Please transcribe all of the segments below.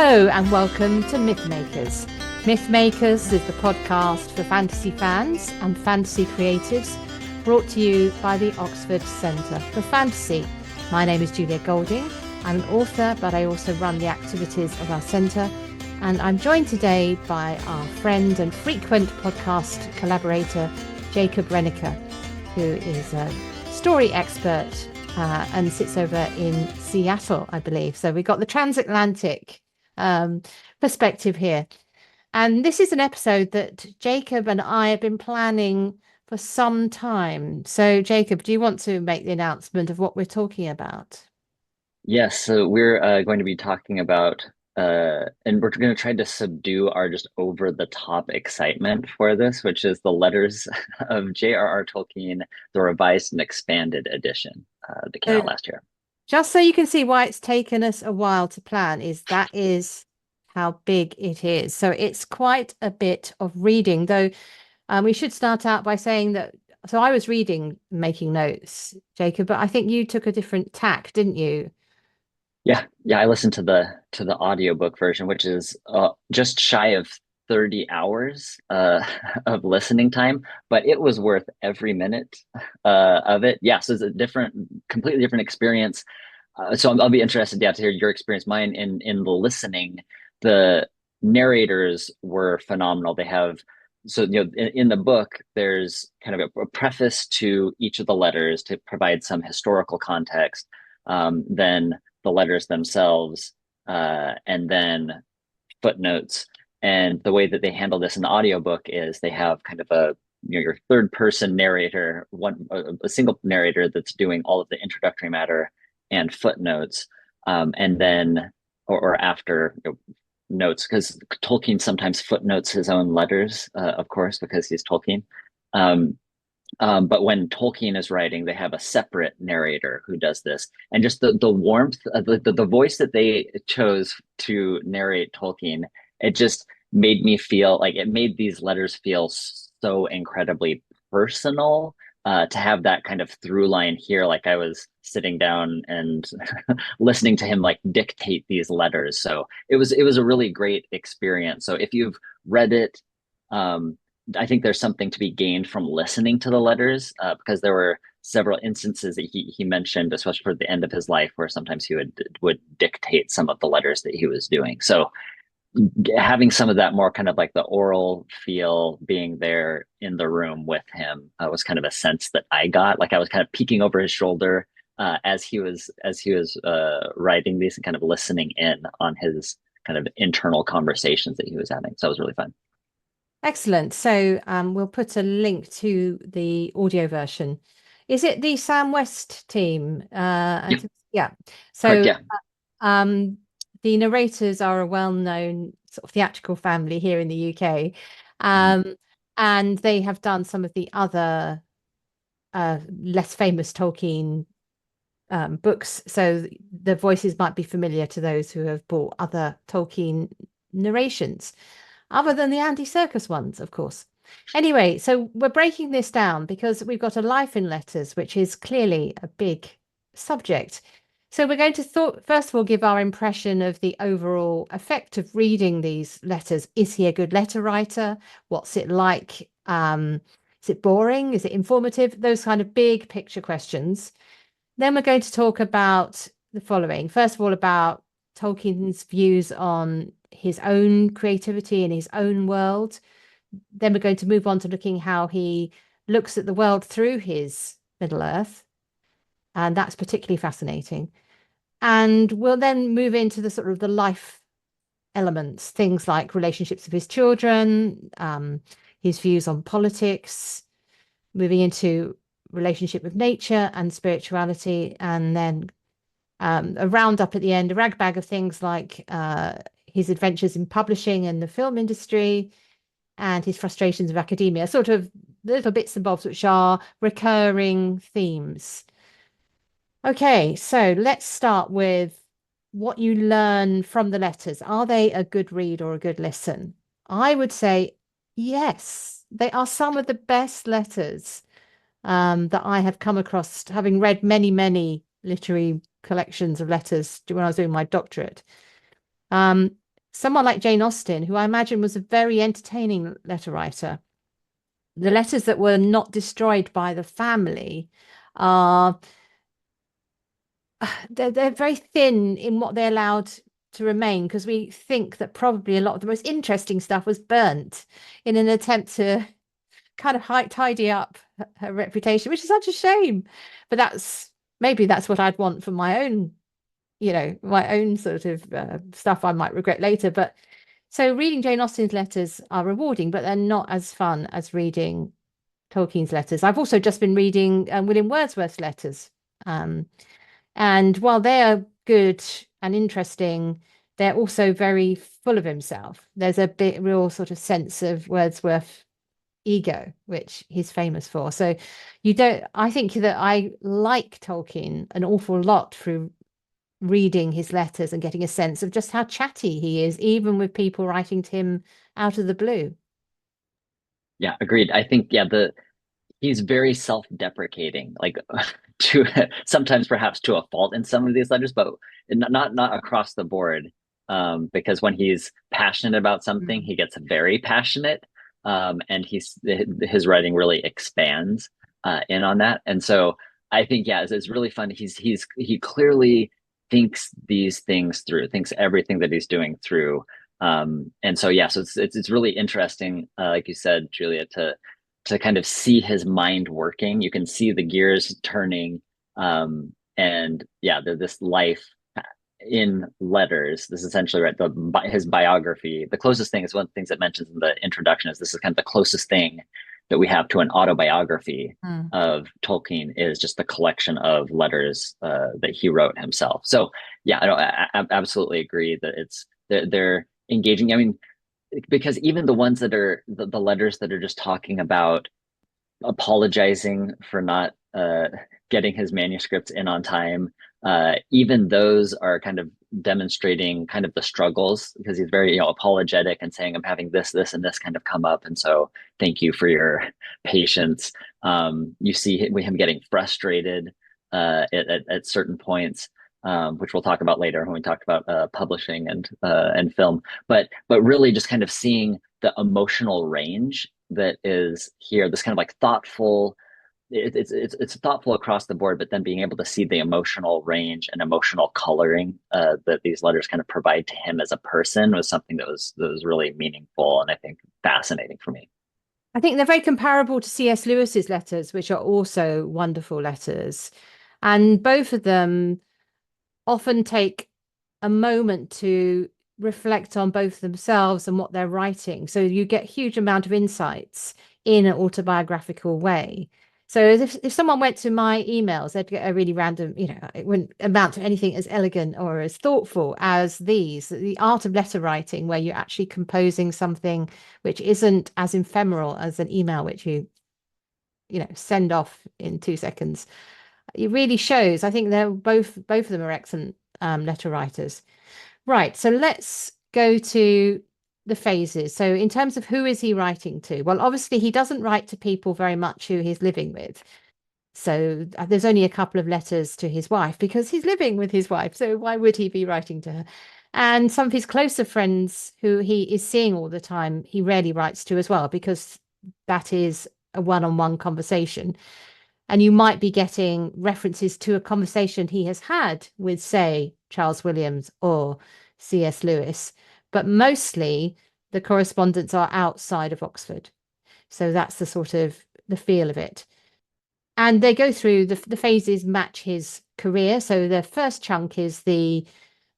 Hello and welcome to Mythmakers. Mythmakers is the podcast for fantasy fans and fantasy creatives, brought to you by the Oxford Centre for Fantasy. My name is Julia Golding. I'm an author, but I also run the activities of our centre, and I'm joined today by our friend and frequent podcast collaborator, Jacob Rennaker, who is a story expert and sits over in Seattle, I believe. So we've got the transatlantic perspective here. And this is an episode that Jacob and I have been planning for some time. So Jacob, do you want to make the announcement of what we're talking about? Yes, so we're going to be talking about, and we're going to try to subdue our just over the top excitement for this, which is the letters of J.R.R. Tolkien, the revised and expanded edition that came So out last year. just so you can see why it's taken us a while to plan, is how big it is. So it's quite a bit of reading, though. We should start out by saying that. So I was reading, making notes, Jacob, but I think you took a different tack, didn't you? Yeah, I listened to the audiobook version, which is just shy of 30 hours of listening time, but it was worth every minute of it. Yeah, so it's a completely different experience. So I'll be interested, yeah, to hear your experience. Mine in the listening, the narrators were phenomenal. They have in the book, there's kind of a preface to each of the letters to provide some historical context. Then the letters themselves, and then footnotes. And the way that they handle this in the audiobook is they have kind of your third person narrator, a single narrator that's doing all of the introductory matter and footnotes, and then or after notes, because Tolkien sometimes footnotes his own letters, of course, because he's Tolkien. Um, but when Tolkien is writing, they have a separate narrator who does this. And just the warmth, the voice that they chose to narrate Tolkien, it just made me feel like it made these letters feel so incredibly personal. To have that kind of through line here, like I was sitting down and listening to him like dictate these letters. So it was a really great experience. So if you've read it, um, I think there's something to be gained from listening to the letters, because there were several instances that he mentioned, especially for the end of his life, where sometimes he would dictate some of the letters that he was doing. So having some of that more kind of like the oral feel, being there in the room with him, was kind of a sense that I got. Like I was kind of peeking over his shoulder as he was writing these and kind of listening in on his kind of internal conversations that he was having. So it was really fun. Excellent. So we'll put a link to the audio version. Is it the Sam West team? Yep, Yeah. correct. So Yeah. um, the narrators are a well-known sort of theatrical family here in the UK. Mhm. And they have done some of the other less famous Tolkien books. So the voices might be familiar to those who have bought other Tolkien narrations, other than the Andy Serkis ones, of course. Anyway, so we're breaking this down because we've got a life in letters, which is clearly a big subject. So we're going to first of all give our impression of the overall effect of reading these letters. Is he a good letter writer? What's it like? Is it boring? Is it informative? Those kind of big picture questions. Then we're going to talk about the following. First of all, about Tolkien's views on his own creativity in his own world. Then we're going to move on to looking how he looks at the world through his Middle Earth. And that's particularly fascinating. And we'll then move into the sort of the life elements, things like relationships with his children, his views on politics, moving into relationship with nature and spirituality, and then a roundup at the end, a ragbag of things like his adventures in publishing and the film industry and his frustrations of academia, sort of little bits and bobs which are recurring themes. Okay, so let's start with what you learn from the letters. Are they a good read or a good listen? I would say yes. They are some of the best letters that I have come across, having read many, many literary collections of letters when I was doing my doctorate. Um, someone like Jane Austen, who I imagine was a very entertaining letter writer, the letters that were not destroyed by the family are they're very thin in what they allowed to remain, because we think that probably a lot of the most interesting stuff was burnt in an attempt to kind of tidy up her reputation, which is such a shame. But maybe that's what I'd want for my own, my own sort of stuff I might regret later. But so reading Jane Austen's letters are rewarding, but they're not as fun as reading Tolkien's letters. I've also just been reading William Wordsworth's letters. Um, and while they are good and interesting, they're also very full of himself. There's a bit real sort of sense of Wordsworth ego, which he's famous for. So I think that I like Tolkien an awful lot through reading his letters and getting a sense of just how chatty he is, even with people writing to him out of the blue. Yeah, agreed. I think, yeah, he's very self-deprecating, like to sometimes perhaps to a fault in some of these letters, but not across the board. Because when he's passionate about something, he gets very passionate, and his writing really expands in on that. And so I think, yeah, it's really fun. He clearly thinks these things through, thinks everything that he's doing through. And so yeah, so it's really interesting, like you said, Julia, to kind of see his mind working. You can see the gears turning. And yeah, this life in letters. This is essentially right. His biography. The closest thing is one of the things that mentions in the introduction is this is kind of the closest thing that we have to an autobiography Mm. of Tolkien is just the collection of letters that he wrote himself. So yeah, I absolutely agree that they're engaging. I mean, because even the ones that are the letters that are just talking about apologizing for not getting his manuscripts in on time. Even those are kind of demonstrating kind of the struggles, because he's very, apologetic and saying, I'm having this, and this kind of come up. And so thank you for your patience. You see him getting frustrated at certain points. Which we'll talk about later when we talk about publishing and film, but really just kind of seeing the emotional range that is here, this kind of like thoughtful, it's thoughtful across the board, but then being able to see the emotional range and emotional coloring that these letters kind of provide to him as a person was something that was really meaningful and I think fascinating for me. I think they're very comparable to C.S. Lewis's letters, which are also wonderful letters. And both of them often take a moment to reflect on both themselves and what they're writing. So you get a huge amount of insights in an autobiographical way. So if someone went to my emails, they'd get a really random, it wouldn't amount to anything as elegant or as thoughtful as these. The art of letter writing, where you're actually composing something which isn't as ephemeral as an email, which send off in 2 seconds. It really shows. I think they're both of them are excellent letter writers. Right. So let's go to the phases. So in terms of who is he writing to? Well, obviously he doesn't write to people very much who he's living with. So there's only a couple of letters to his wife because he's living with his wife. So why would he be writing to her? And some of his closer friends who he is seeing all the time, he rarely writes to as well, because that is a one-on-one conversation. And you might be getting references to a conversation he has had with, say, Charles Williams or C.S. Lewis, but mostly the correspondence are outside of Oxford. So that's the sort of the feel of it. And they go through the phases match his career. So the first chunk is the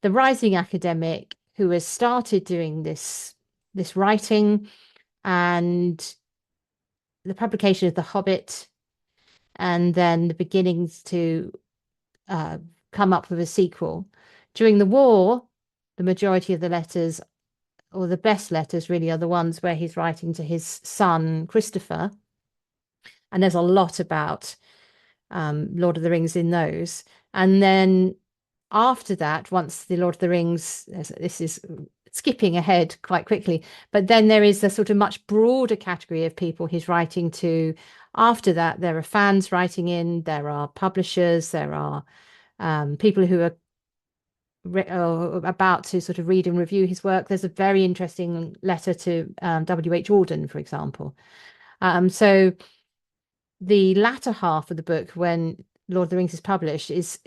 rising academic who has started doing this writing, and the publication of The Hobbit, and then the beginnings to come up with a sequel. During the war, the majority of the letters, or the best letters really, are the ones where he's writing to his son, Christopher. And there's a lot about Lord of the Rings in those. And then after that, once the Lord of the Rings, this is skipping ahead quite quickly, but then there is a sort of much broader category of people he's writing to. After that, there are fans writing in, there are publishers, there are people who are about to sort of read and review his work. There's a very interesting letter to W.H. Auden, for example. So the latter half of the book, when Lord of the Rings is published, is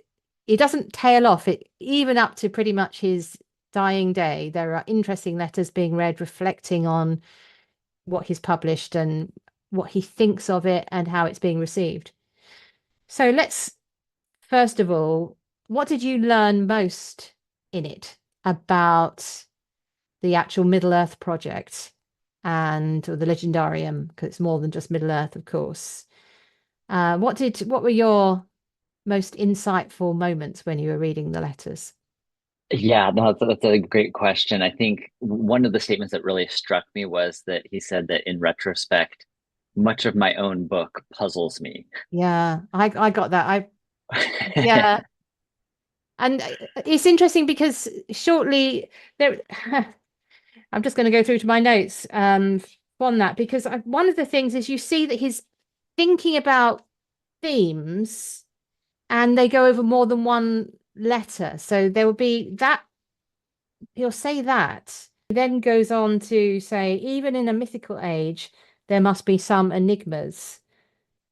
it doesn't tail off. It even up to pretty much his dying day, there are interesting letters being read reflecting on what he's published and what he thinks of it and how it's being received. So let's first of all, what did you learn most in it about the actual Middle Earth project and or the Legendarium? Because it's more than just Middle Earth, of course. What were your most insightful moments when you were reading the letters? Yeah, no, that's a great question. I think one of the statements that really struck me was that he said that in retrospect, much of my own book puzzles me. Yeah, I got that. Yeah, and it's interesting because shortly there, I'm just going to go through to my notes on that because one of the things is you see that he's thinking about themes and they go over more than one letter. So there will be that he'll say that. He then goes on to say, even in a mythical age, there must be some enigmas,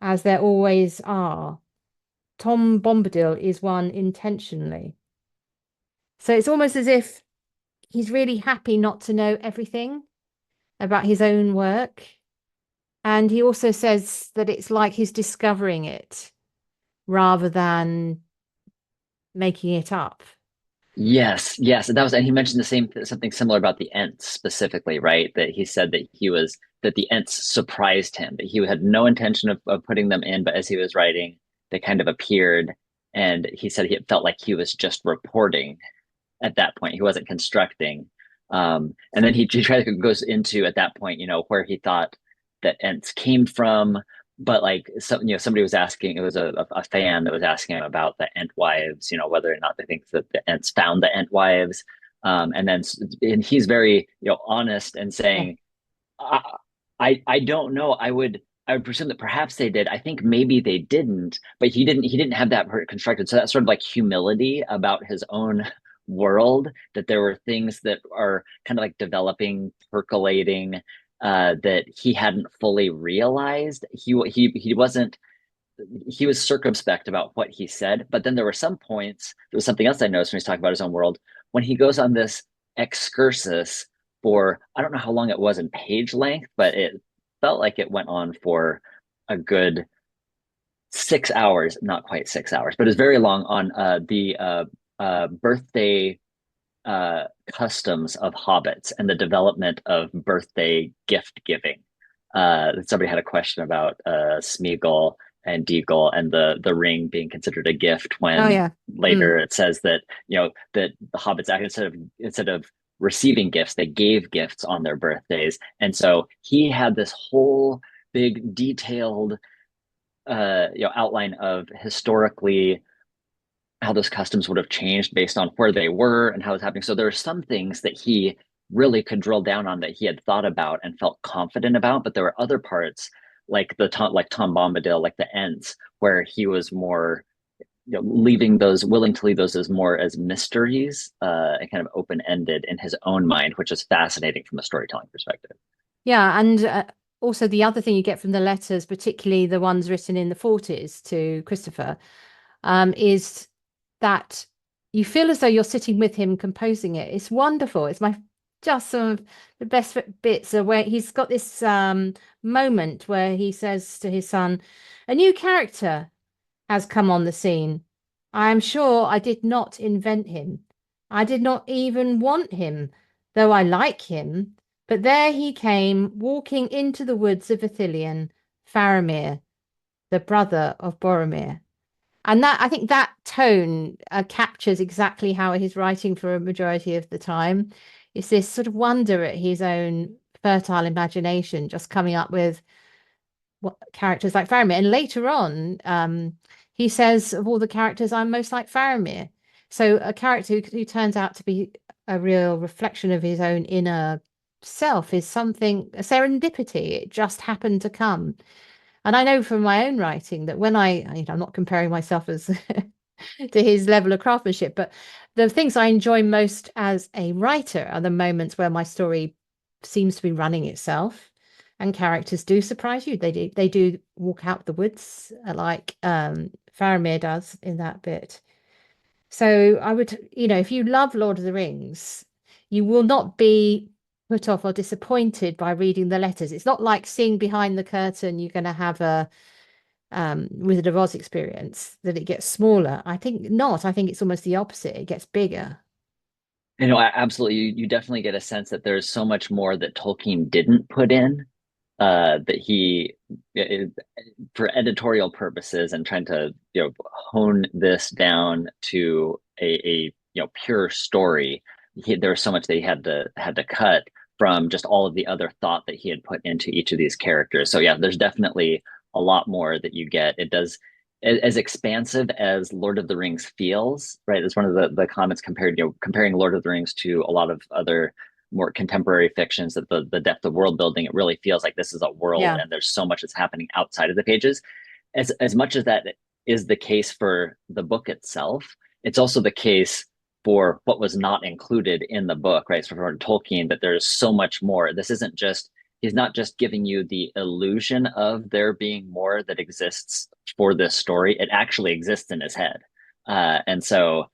as there always are. Tom Bombadil is one intentionally. So it's almost as if he's really happy not to know everything about his own work. And he also says that it's like he's discovering it rather than making it up. Yes, yes, and he mentioned the same something similar about the Ents specifically, right? That he said that that the Ents surprised him, that he had no intention of putting them in, but as he was writing, they kind of appeared, and he said he felt like he was just reporting at that point. He wasn't constructing. And then he tries to goes into at that point, where he thought that Ents came from. But like somebody was asking, it was a fan that was asking him about the Ent wives, whether or not they think that the Ents found the Ent wives. And he's very, honest and Yeah. saying, I don't know. I would presume that perhaps they did. I think maybe they didn't, but he didn't have that part constructed. So that's sort of like humility about his own world, that there were things that are kind of like developing, percolating, that he hadn't fully realized. He wasn't he was circumspect about what he said, but then there were some points. There was something else I noticed when he's talking about his own world when he goes on this excursus for I don't know how long it was in page length, but it felt like it went on for a good 6 hours, not quite 6 hours, but it's very long on the birthday customs of hobbits and the development of birthday gift giving. Somebody had a question about Smeagol and Deagle and the ring being considered a gift Oh, when yeah. later it says that that the hobbits actually instead of receiving gifts they gave gifts on their birthdays, and so he had this whole big detailed outline of historically how those customs would have changed based on where they were and how it was happening. So there are some things that he really could drill down on that he had thought about and felt confident about, but there were other parts like Tom Bombadil, like the Ents, where he was more willing to leave those as more as mysteries and kind of open ended in his own mind, which is fascinating from a storytelling perspective. Yeah, and also the other thing you get from the letters, particularly the ones written in the 40s to Christopher, is that you feel as though you're sitting with him composing it. It's wonderful. It's my just some of the best bits are where he's got this moment where he says to his son, "A new character has come on the scene. I am sure I did not invent him. I did not even want him, though I like him. But there he came, walking into the woods of Ithilien, Faramir, the brother of Boromir." And that I think that tone captures exactly how he's writing for a majority of the time. It's this sort of wonder at his own fertile imagination, just coming up with what characters like Faramir. And later on, he says, of all the characters, I'm most like Faramir. So a character who turns out to be a real reflection of his own inner self is something, a serendipity. It just happened to come. And I know from my own writing that when I'm not comparing myself as to his level of craftsmanship. But the things I enjoy most as a writer are the moments where my story seems to be running itself and characters do surprise you. They do walk out the woods like Faramir does in that bit. So I would, if you love Lord of the Rings, you will not be put off or disappointed by reading the letters. It's not like seeing behind the curtain, you're going to have a Wizard of Oz experience, that it gets smaller. I think not. I think it's almost the opposite. It gets bigger. Absolutely. You definitely get a sense that there's so much more that Tolkien didn't put in, that he, for editorial purposes and trying to, hone this down to a pure story. There was so much that he had to cut from just all of the other thought that he had put into each of these characters. So yeah, there's definitely a lot more that you get. It does, as expansive as Lord of the Rings feels, right? It's one of the comments comparing Lord of the Rings to a lot of other more contemporary fictions, that the depth of world building, it really feels like this is a world Yeah. and there's so much that's happening outside of the pages. As much as that is the case for the book itself, it's also the case for what was not included in the book, right? So for Tolkien, that there's so much more. This isn't just, he's not just giving you the illusion of there being more that exists for this story. It actually exists in his head. And so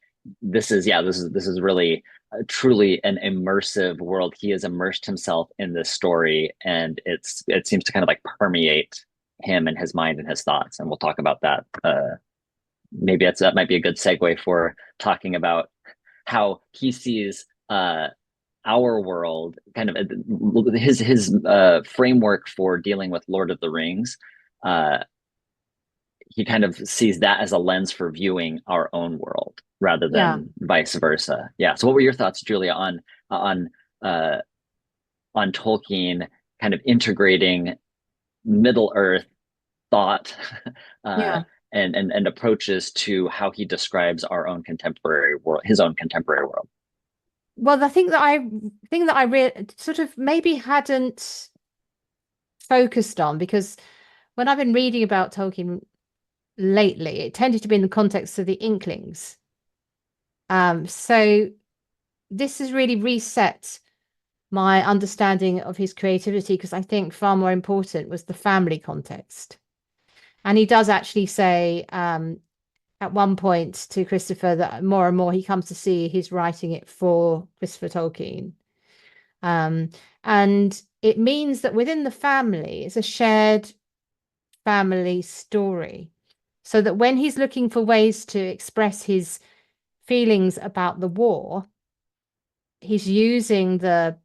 this is really truly an immersive world. He has immersed himself in this story, and it seems to kind of like permeate him and his mind and his thoughts. And we'll talk about that. Maybe that might be a good segue for talking about how he sees our world, kind of his framework for dealing with Lord of the Rings. Uh, he kind of sees that as a lens for viewing our own world rather Yeah. than vice versa. Yeah. So, what were your thoughts, Julia, on uh, on Tolkien kind of integrating Middle Earth thought, uh, Yeah. and approaches to how he describes our own contemporary world, his own contemporary world? Well, the thing that I sort of maybe hadn't focused on, because when I've been reading about Tolkien lately, it tended to be in the context of the Inklings. So this has really reset my understanding of his creativity, because I think far more important was the family context. And he does actually say at one point to Christopher that more and more he comes to see he's writing it for Christopher Tolkien. Um, and it means that within the family, it's a shared family story. So that when he's looking for ways to express his feelings about the war, he's using the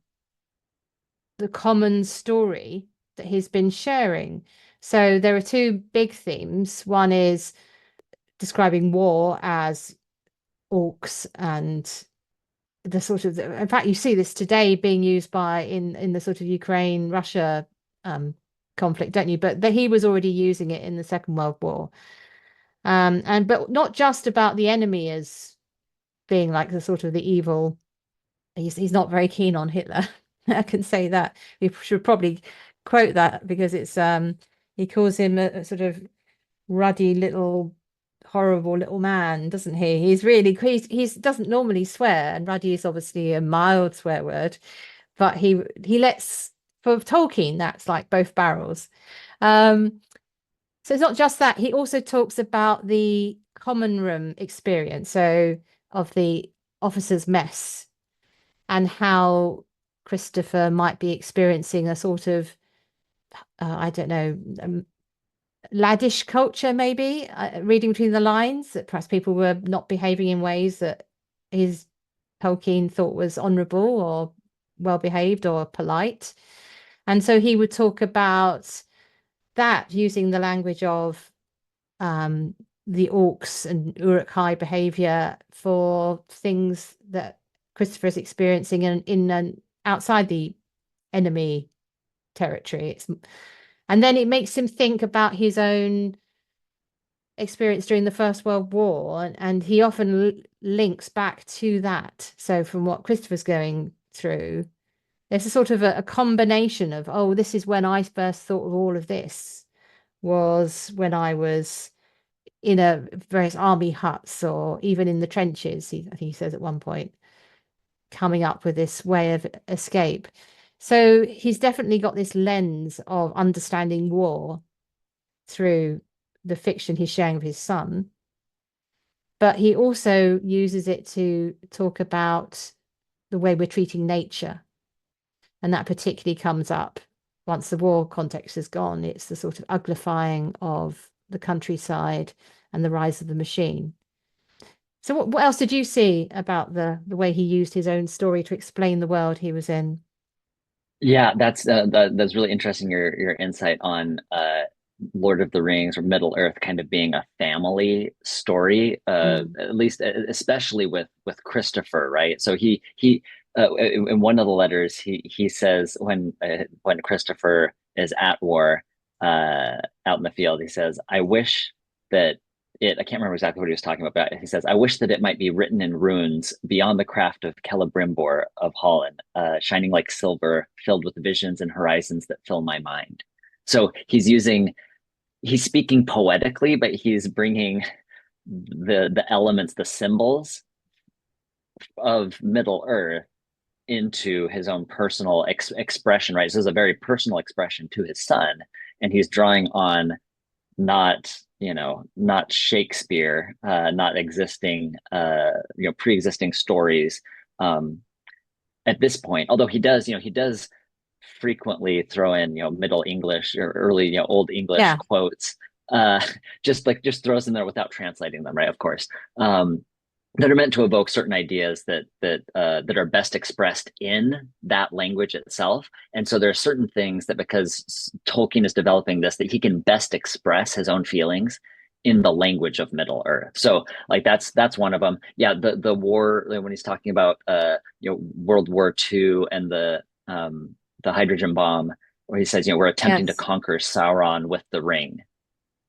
common story that he's been sharing. So there are two big themes. One is describing war as orcs and the sort of, in fact, you see this today being used by in the sort of Ukraine Russia conflict, don't you? But he was already using it in the Second World War. And but not just about the enemy as being like the sort of the evil. He's not very keen on Hitler. I can say that. We should probably quote that, because it's he calls him a sort of ruddy little horrible little man, doesn't he? He's doesn't normally swear, and ruddy is obviously a mild swear word, but he lets, for Tolkien, that's like both barrels. Um, so it's not just that. He also talks about the common room experience, so of the officers' mess, and how Christopher might be experiencing a sort of, I don't know, laddish culture, maybe, reading between the lines, that perhaps people were not behaving in ways that his Tolkien thought was honorable or well behaved or polite. And so he would talk about that using the language of um, the orcs and Uruk-hai behavior for things that Christopher is experiencing in outside the enemy territory. And then it makes him think about his own experience during the First World War, and he often links back to that. So from what Christopher's going through, there's a sort of a combination of, oh, this is when I first thought of all of this, was when I was in a various army huts or even in the trenches, I think he says at one point, coming up with this way of escape. So he's definitely got this lens of understanding war through the fiction he's sharing with his son. But he also uses it to talk about the way we're treating nature. And that particularly comes up once the war context is gone. It's the sort of uglifying of the countryside and the rise of the machine. So what else did you see about the way he used his own story to explain the world he was in? Yeah, that's really interesting. Your insight on Lord of the Rings or Middle Earth kind of being a family story, Mm. at least especially with Christopher, right? So he in one of the letters he says when Christopher is at war out in the field, he says, "I wish that it." I can't remember exactly what he was talking about, but he says, "I wish that it might be written in runes beyond the craft of Celebrimbor of Holland, shining like silver, filled with visions and horizons that fill my mind." So he's speaking poetically, but he's bringing the elements, the symbols of Middle Earth into his own personal expression, right? So it's a very personal expression to his son, and he's drawing on not not Shakespeare, not existing pre-existing stories at this point. Although he does frequently throw in Middle English or early Old English Yeah. quotes, uh, just throws in there without translating them, right? Of course. That are meant to evoke certain ideas that are best expressed in that language itself. And so there are certain things that, because Tolkien is developing this, that he can best express his own feelings in the language of Middle Earth. So like that's one of them. Yeah, the war, when he's talking about World War II and the hydrogen bomb, where he says, we're attempting to Yes. conquer Sauron with the ring,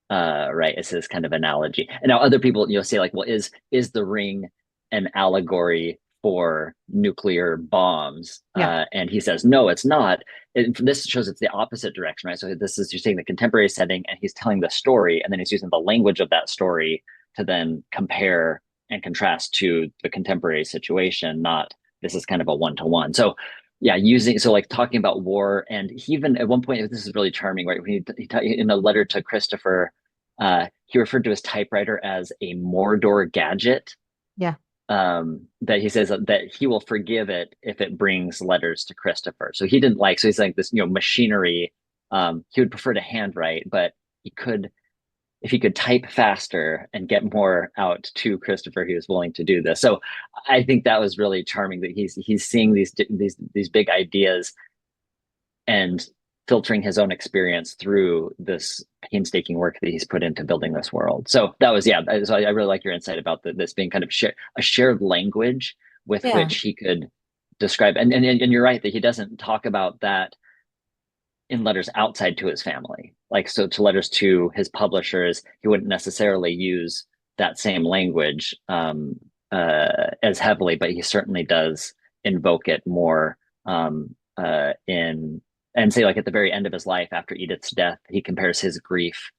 right? It's this kind of analogy. And now other people, say like, well, is the ring an allegory for nuclear bombs? Yeah. And he says, no, it's not. And this shows it's the opposite direction, right? So this is, you're saying the contemporary setting, and he's telling the story, and then he's using the language of that story to then compare and contrast to the contemporary situation. Not this is kind of a one-to-one. So yeah, like talking about war, and he even at one point, this is really charming, right? When in a letter to Christopher, he referred to his typewriter as a Mordor gadget. Yeah. That he says that he will forgive it if it brings letters to Christopher. So he didn't like. So he's like this, machinery. He would prefer to handwrite, but he could, if he could type faster and get more out to Christopher, he was willing to do this. So I think that was really charming that he's seeing these big ideas and filtering his own experience through this painstaking work that he's put into building this world. So that was, yeah. So I really like your insight about this being kind of a shared language with Yeah. which he could describe. And you're right that he doesn't talk about that in letters outside to his family. Like, so to letters to his publishers, he wouldn't necessarily use that same language as heavily, but he certainly does invoke it more in, and say like at the very end of his life after Edith's death, he compares his grief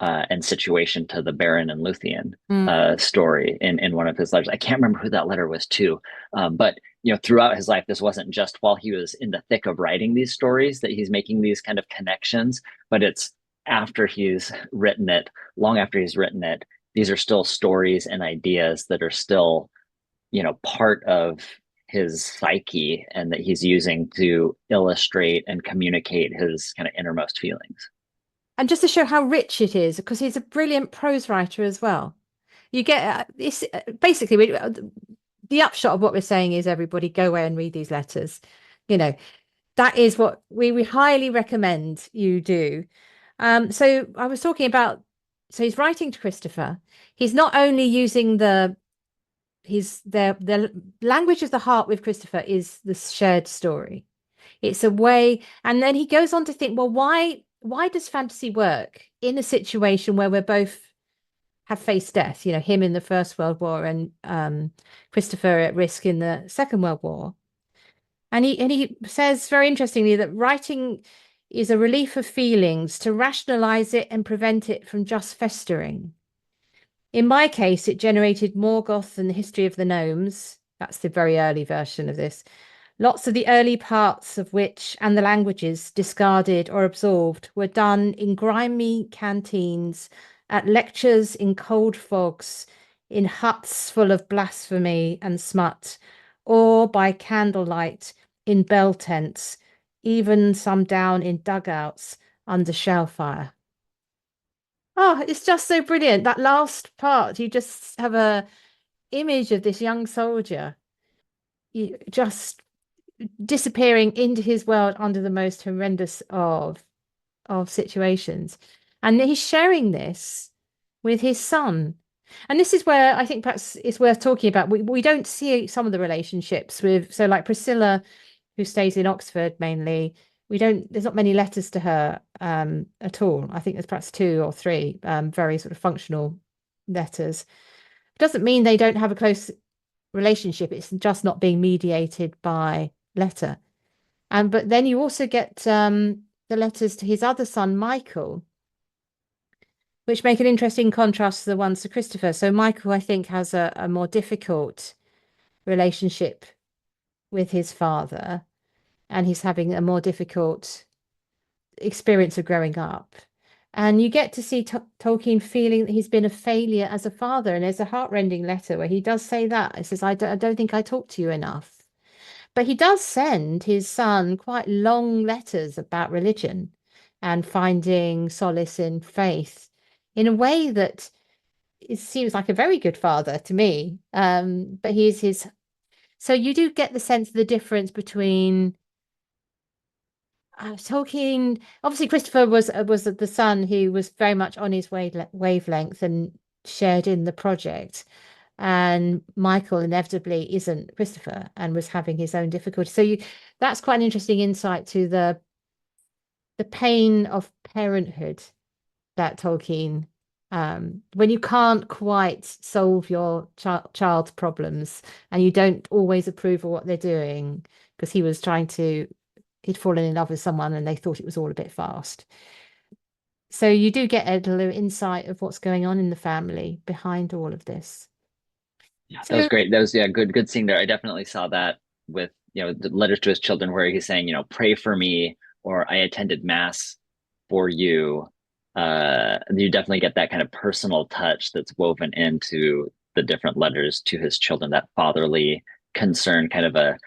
and situation to the Baron and Luthien Mm. story in one of his letters. I can't remember who that letter was to, but throughout his life, this wasn't just while he was in the thick of writing these stories that he's making these kind of connections, but it's after he's written it, long after he's written it. These are still stories and ideas that are still, part of his psyche, and that he's using to illustrate and communicate his kind of innermost feelings. And just to show how rich it is, because he's a brilliant prose writer as well. You get it's basically the upshot of what we're saying is everybody go away and read these letters. You know, that is what we highly recommend you do. So I was talking about, so he's writing to Christopher. He's not only using the language of the heart with Christopher is the shared story. It's a way, and then he goes on to think, well, why does fantasy work in a situation where we're both have faced death? Him in the First World War and Christopher at risk in the Second World War. And he says very interestingly that writing is a relief of feelings to rationalize it and prevent it from just festering. In my case, it generated Morgoth and the History of the Gnomes. That's the very early version of this. Lots of the early parts of which and the languages discarded or absorbed were done in grimy canteens, at lectures in cold fogs, in huts full of blasphemy and smut, or by candlelight in bell tents, even some down in dugouts under shellfire. Oh, it's just so brilliant. That last part, you just have a image of this young soldier just disappearing into his world under the most horrendous of situations. And he's sharing this with his son. And this is where I think perhaps it's worth talking about. We don't see some of the relationships with, so like Priscilla, who stays in Oxford mainly, there's not many letters to her at all. I think there's perhaps two or three very sort of functional letters. It doesn't mean they don't have a close relationship. It's just not being mediated by letter. But then you also get the letters to his other son, Michael, which make an interesting contrast to the ones to Christopher. So Michael, I think, has a more difficult relationship with his father, and he's having a more difficult experience of growing up. And you get to see Tolkien feeling that he's been a failure as a father. And there's a heartrending letter where he does say that. He says, I don't think I talked to you enough. But he does send his son quite long letters about religion and finding solace in faith in a way that it seems like a very good father to me. But he's his. So you do get the sense of the difference between Tolkien. Obviously, Christopher was the son who was very much on his wavelength and shared in the project. And Michael inevitably isn't Christopher and was having his own difficulty. So that's quite an interesting insight to the pain of parenthood that Tolkien, when you can't quite solve your child's problems and you don't always approve of what they're doing, because he'd fallen in love with someone and they thought it was all a bit fast. So you do get a little insight of what's going on in the family behind all of this. Yeah, that was So great. That was, yeah, good seeing there. I definitely saw that with, the letters to his children where he's saying, pray for me, or I attended mass for you. You definitely get that kind of personal touch that's woven into the different letters to his children, that fatherly concern, kind of a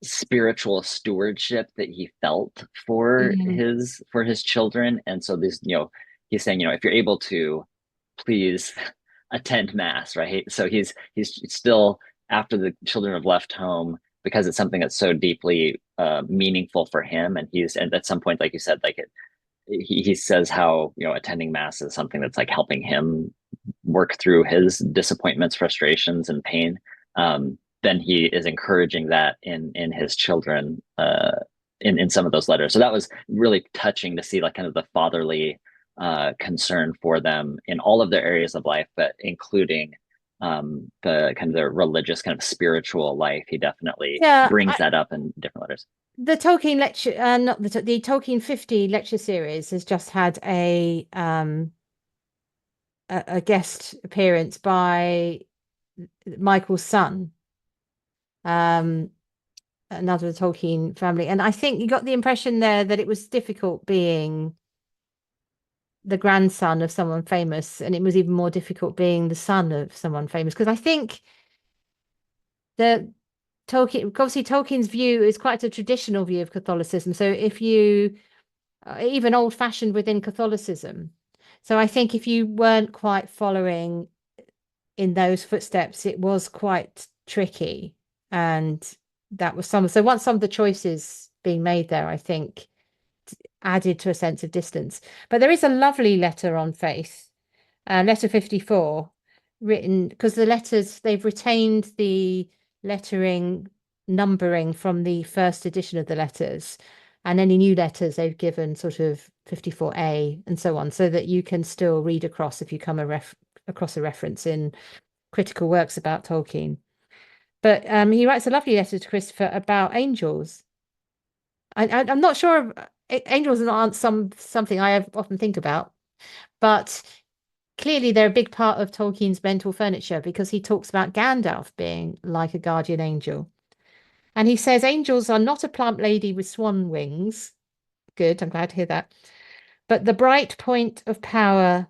spiritual stewardship that he felt for mm, his children. And so he's saying, if you're able to, please attend mass, right? So he's still, after the children have left home, because it's something that's so deeply meaningful for him, and at some point, like you said, like he says how attending mass is something that's like helping him work through his disappointments, frustrations, and pain. Then he is encouraging that in his children, in some of those letters. So that was really touching to see, like, kind of the fatherly concern for them in all of their areas of life, but including the kind of their religious, kind of spiritual life. He definitely yeah, brings that up in different letters. the Tolkien lecture, not the Tolkien 50 lecture series has just had a guest appearance by Michael's son, um, another of the Tolkien family, and I think you got the impression there that it was difficult being the grandson of someone famous, and it was even more difficult being the son of someone famous, because I think the obviously Tolkien's view is quite a traditional view of Catholicism. So if you even old-fashioned within Catholicism. So I think if you weren't quite following in those footsteps, it was quite tricky. And that was so once some of the choices being made there, I think added to a sense of distance. But there is a lovely letter on faith, letter 54, written because the letters, they've retained the lettering numbering from the first edition of the letters. And any new letters they've given sort of 54A and so on, so that you can still read across if you come across a reference in critical works about Tolkien. But he writes a lovely letter to Christopher about angels. I'm not sure if angels aren't something I often think about, but clearly they're a big part of Tolkien's mental furniture because he talks about Gandalf being like a guardian angel. And he says angels are not a plump lady with swan wings. Good, I'm glad to hear that. But the bright point of power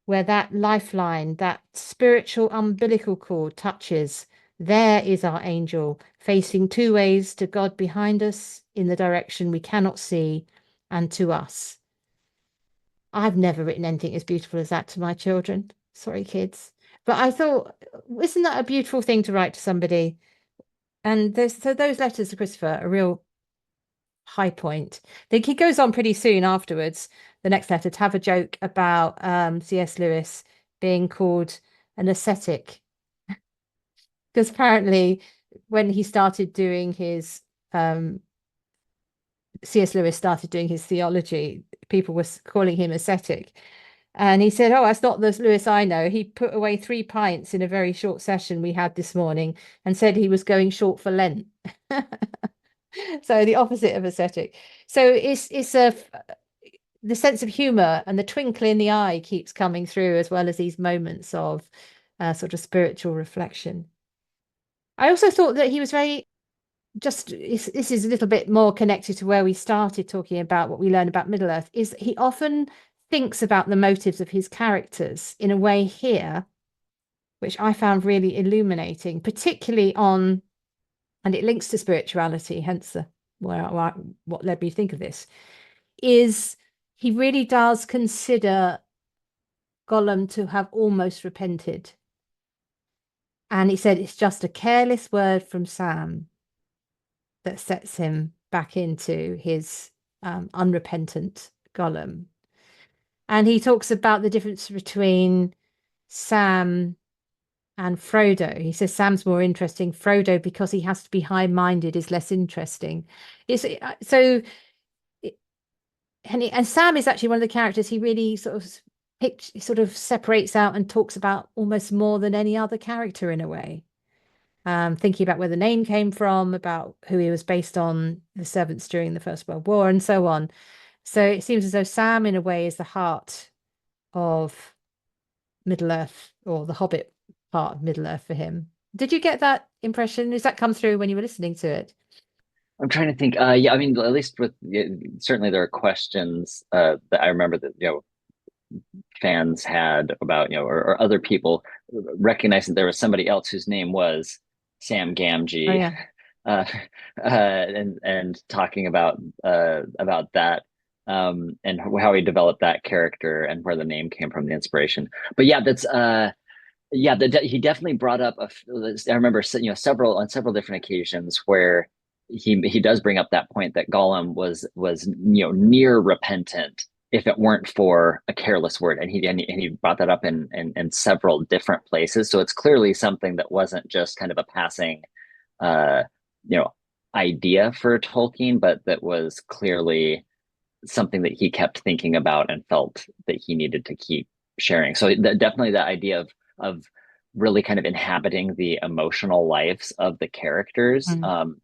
where that lifeline, that spiritual umbilical cord touches, there is our angel, facing two ways to God behind us in the direction we cannot see and to us. I've never written anything as beautiful as that to my children. Sorry, kids. But I thought, isn't that a beautiful thing to write to somebody? And so those letters to Christopher are a real high point. I think he goes on pretty soon afterwards, the next letter, to have a joke about C.S. Lewis being called an ascetic. Because apparently when he started doing his C.S. Lewis started doing his theology, people were calling him ascetic. And he said, "Oh, that's not the Lewis I know. He put away 3 pints in a very short session we had this morning and said he was going short for Lent." So the opposite of ascetic. So it's a the sense of humor and the twinkle in the eye keeps coming through, as well as these moments of sort of spiritual reflection. I also thought that he was very just this is a little bit more connected to where we started talking about what we learn about Middle Earth, is he often thinks about the motives of his characters in a way here, which I found really illuminating, particularly on, and it links to spirituality, hence the what led me to think of this, is he really does consider Gollum to have almost repented. And he said it's just a careless word from Sam that sets him back into his unrepentant Gollum. And he talks about the difference between Sam and Frodo. He says Sam's more interesting. Frodo, because he has to be high-minded, is less interesting. It's so, and Sam is actually one of the characters he really sort of separates out and talks about almost more than any other character in a way. Thinking about where the name came from, about who he was based on, the servants during the First World War, and so on. So it seems as though Sam, in a way, is the heart of Middle Earth, or the Hobbit part of Middle Earth for him. Did you get that impression? Does that come through when you were listening to it? I'm trying to think. Yeah, I mean, at least with certainly there are questions that I remember that fans had about or other people recognizing there was somebody else whose name was Sam Oh Gamgee, yeah, uh, and talking about that, and how he developed that character and where the name came from, the inspiration. But yeah, that's yeah, he definitely brought up I remember several on several different occasions where he does bring up that point that Gollum was near repentant if it weren't for a careless word, and he brought that up in several different places. So it's clearly something that wasn't just kind of a passing uh you know idea for Tolkien, but that was clearly something that he kept thinking about and felt that he needed to keep sharing. So definitely the idea of really kind of inhabiting the emotional lives of the characters, mm.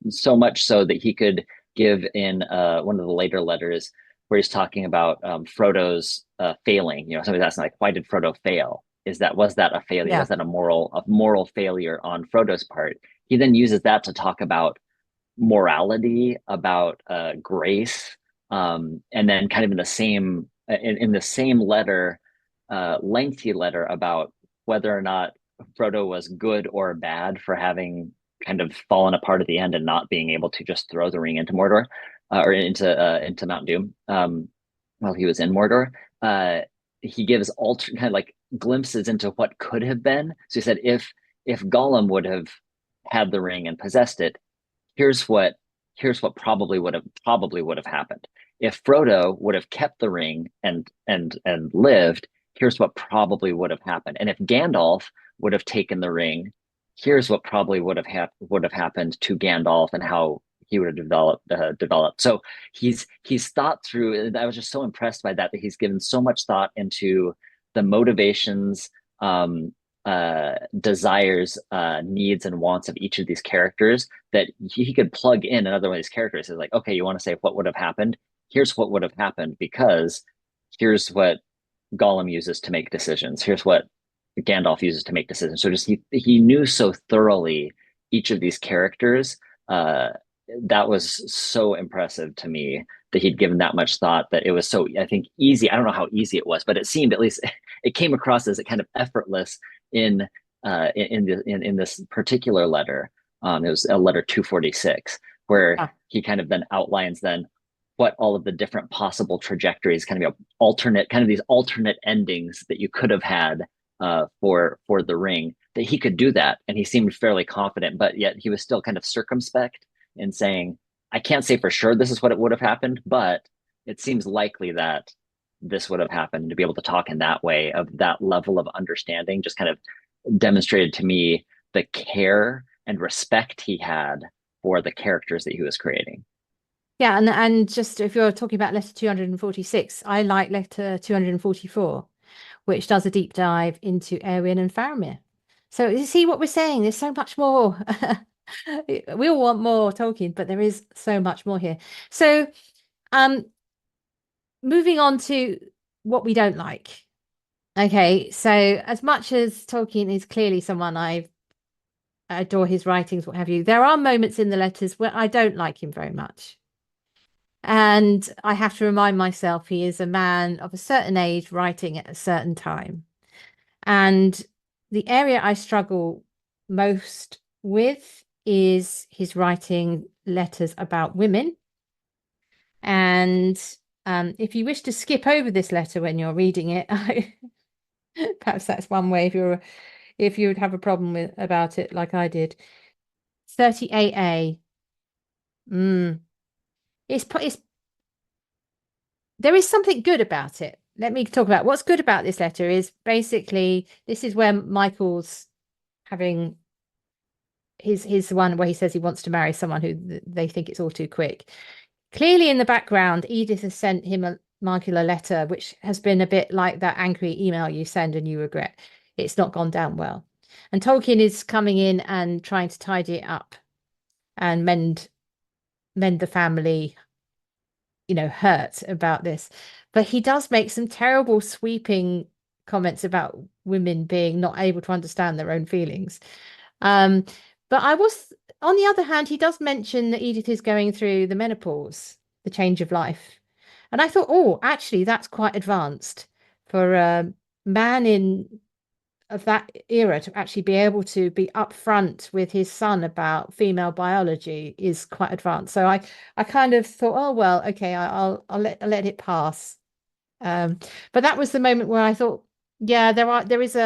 so much so that he could give in one of the later letters where he's talking about Frodo's failing. Somebody's asking like, why did Frodo fail? Was that a failure? Yeah, Was that a moral failure on Frodo's part? He then uses that to talk about morality, about grace, and then kind of in the same letter, lengthy letter about whether or not Frodo was good or bad for having kind of fallen apart at the end and not being able to just throw the ring into Mordor, or into Mount Doom, while he was in Mordor. He gives kind of like glimpses into what could have been. So he said if Gollum would have had the ring and possessed it, here's what probably would have happened. If Frodo would have kept the ring and lived, here's what probably would have happened. And if Gandalf would have taken the ring, here's what probably would have happened to Gandalf and how he would have developed. So he's thought through. I was just so impressed by that he's given so much thought into the motivations, desires, needs, and wants of each of these characters, that he could plug in another one of these characters. Is like, okay, you want to say what would have happened? Here's what would have happened because here's what Gollum uses to make decisions. Here's what Gandalf uses to make decisions. So just he knew so thoroughly each of these characters. Uh, that was so impressive to me that he'd given that much thought, that it was so, I think, easy. I don't know how easy it was, but it seemed, at least it came across as a kind of effortless in in this particular letter. It was a letter 246, where Ah, he kind of then outlines then what all of the different possible trajectories, kind of alternate, kind of these alternate endings that you could have had for the ring. That he could do that, and he seemed fairly confident, but yet he was still kind of circumspect in saying, "I can't say for sure this is what it would have happened, but it seems likely that this would have happened." To be able to talk in that way, of that level of understanding, just kind of demonstrated to me the care and respect he had for the characters that he was creating. yeah, and just if you're talking about letter 246, I like letter 244, which does a deep dive into Arwen and Faramir. So you see what we're saying? There's so much more. We all want more Tolkien, but there is so much more here. So, um, moving on to what we don't like. Okay, so as much as Tolkien is clearly someone I adore his writings, what have you, there are moments in the letters where I don't like him very much. And I have to remind myself he is a man of a certain age writing at a certain time. And the area I struggle most with is his writing letters about women. And if you wish to skip over this letter when you're reading it, perhaps that's one way if you would have a problem with about it like I did. 38A. Mm. It's there is something good about it. Let me talk about what's good about this letter is basically this is where Michael's having his the one where he says he wants to marry someone who they think it's all too quick. Clearly in the background, Edith has sent him Michael a letter which has been a bit like that angry email you send and you regret. It's not gone down well. And Tolkien is coming in and trying to tidy it up and mend the family, hurt about this. But he does make some terrible sweeping comments about women being not able to understand their own feelings. Um, but on the other hand, he does mention that Edith is going through the menopause, the change of life. And I thought, oh, actually, that's quite advanced for a man in of that era to actually be able to be upfront with his son about female biology is quite advanced. So I kind of thought, oh well, okay, I'll let it pass. But that was the moment where I thought, yeah, there is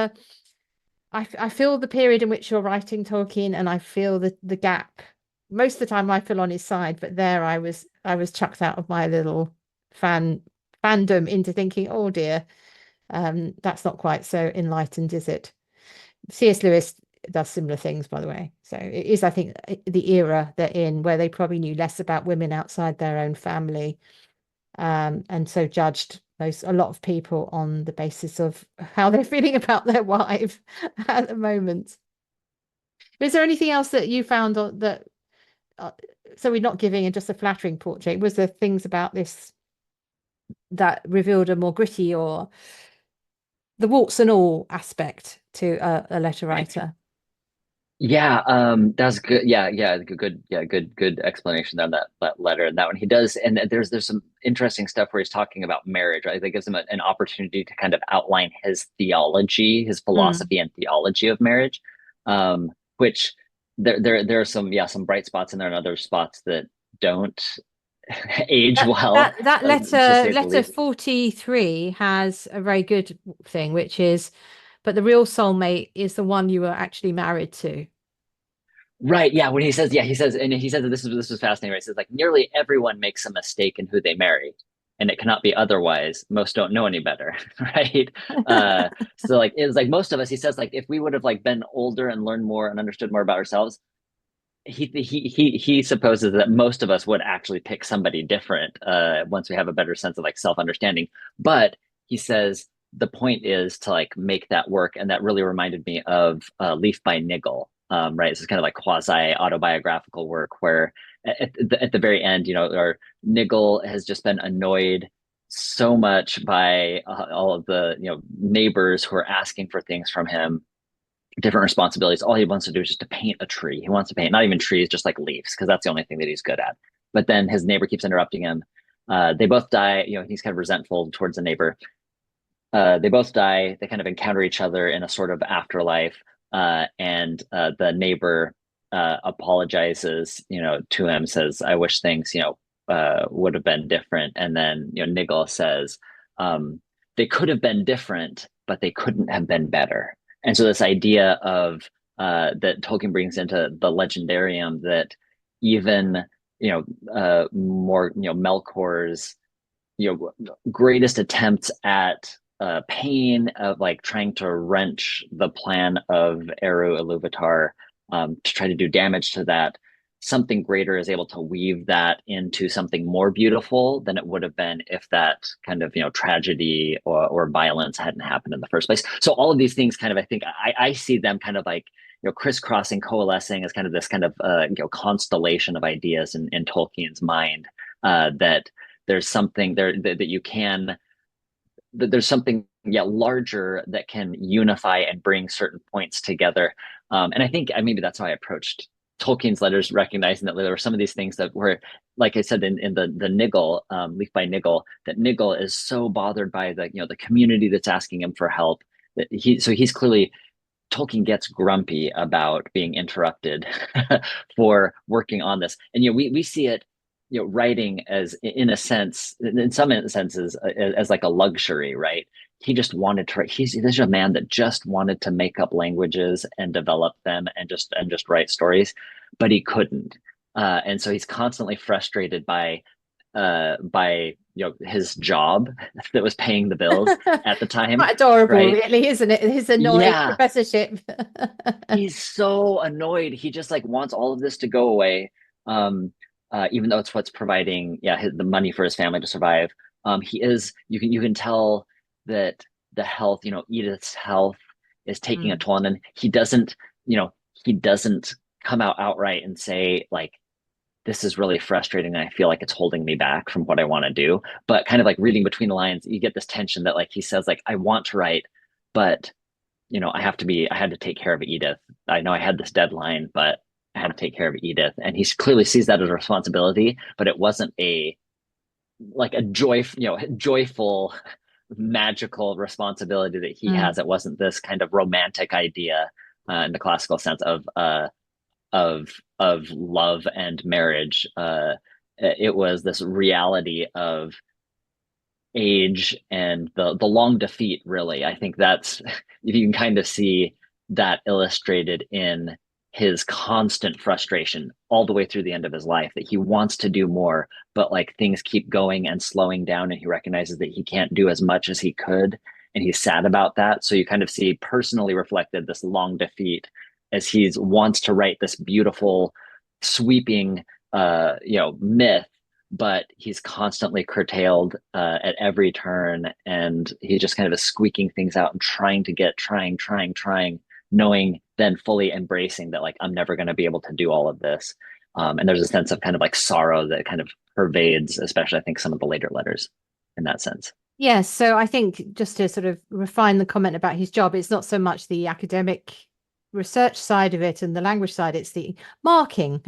I feel the period in which you're writing Tolkien, and I feel the gap. Most of the time, I feel on his side, but there I was chucked out of my little fandom into thinking, oh dear, that's not quite so enlightened, is it? C.S. Lewis does similar things, by the way. So it is, I think, the era they're in where they probably knew less about women outside their own family, and so judged a lot of people on the basis of how they're feeling about their wife at the moment. Is there anything else that you found that? Uh, so we're not giving just a flattering portrait. Was there things about this that revealed a more gritty or the warts and all aspect to a letter writer? Yeah, that's good. Yeah, yeah, good, yeah, good explanation on that letter and that one. He does, and there's some interesting stuff where he's talking about marriage, right? That gives him an opportunity to kind of outline his theology, his Mm. philosophy and theology of marriage, which there are some bright spots in there and other spots that don't age That well, that that to letter say the letter least. 43 has a very good thing, which is, but the real soulmate is the one you were actually married to. Right. Yeah. When he says, yeah, and he says that this is fascinating. Right? He says like nearly everyone makes a mistake in who they marry, and it cannot be otherwise. Most don't know any better, right? So like it's like most of us. He says like if we would have like been older and learned more and understood more about ourselves, he supposes that most of us would actually pick somebody different once we have a better sense of like self understanding. But he says the point is to like make that work, and that really reminded me of Leaf by Niggle. Right, this is kind of like quasi autobiographical work where at the very end, or Niggle has just been annoyed so much by all of the neighbors who are asking for things from him, different responsibilities. All he wants to do is just to paint a tree. He wants to paint not even trees, just like leaves, because that's the only thing that he's good at. But then his neighbor keeps interrupting him. They both die. He's kind of resentful towards the neighbor. They both die. They kind of encounter each other in a sort of afterlife, and the neighbor apologizes, to him, says, "I wish things, would have been different." And then, Nigel says, "They could have been different, but they couldn't have been better." And so this idea of that Tolkien brings into the legendarium, that even more Melkor's greatest attempts at pain of like trying to wrench the plan of Eru Iluvatar, to try to do damage to that, something greater is able to weave that into something more beautiful than it would have been if that kind of tragedy or violence hadn't happened in the first place. So all of these things kind of, I think I see them kind of like crisscrossing, coalescing as kind of this kind of constellation of ideas in Tolkien's mind, that there's something there that you can that there's something larger that can unify and bring certain points together. And I think maybe that's how I approached Tolkien's letters, recognizing that there were some of these things that were, like I said, in the Nigel, Leaf by Nigel, that Nigel is so bothered by the community that's asking him for help, that he's clearly, Tolkien gets grumpy about being interrupted for working on this. And we see it, writing as, in a sense, in some senses, as like a luxury, right? He just wanted to write. There's a man that just wanted to make up languages and develop them and just write stories, but he couldn't. And so he's constantly frustrated by his job that was paying the bills at the time, Quite adorable, right? really, isn't it? His annoying Yeah, professorship. he's so annoyed. He just like wants all of this to go away. Even though it's what's providing, the money for his family to survive. You can tell that the health, Edith's health is taking a Mm. toll on him. He doesn't come out outright and say like, this is really frustrating and I feel like it's holding me back from what I want to do. But kind of like reading between the lines, you get this tension that like he says like, I want to write, but I had to take care of Edith. I know I had this deadline, but I had to take care of Edith. And he clearly sees that as a responsibility, but it wasn't a joyful, magical responsibility that he Mm. has. It wasn't this kind of romantic idea, in the classical sense of love and marriage. It was this reality of age and the long defeat. Really, I think that's you can kind of see that illustrated in his constant frustration all the way through the end of his life, that he wants to do more, but like things keep going and slowing down, and he recognizes that he can't do as much as he could, and he's sad about that. So you kind of see personally reflected this long defeat as he wants to write this beautiful, sweeping myth, but he's constantly curtailed at every turn, and he just kind of is squeaking things out and trying, knowing, then fully embracing that like I'm never going to be able to do all of this. And there's a sense of kind of like sorrow that kind of pervades, especially I think some of the later letters in that sense. Yes, so I think just to sort of refine the comment about his job, it's not so much the academic research side of it and the language side, it's the marking,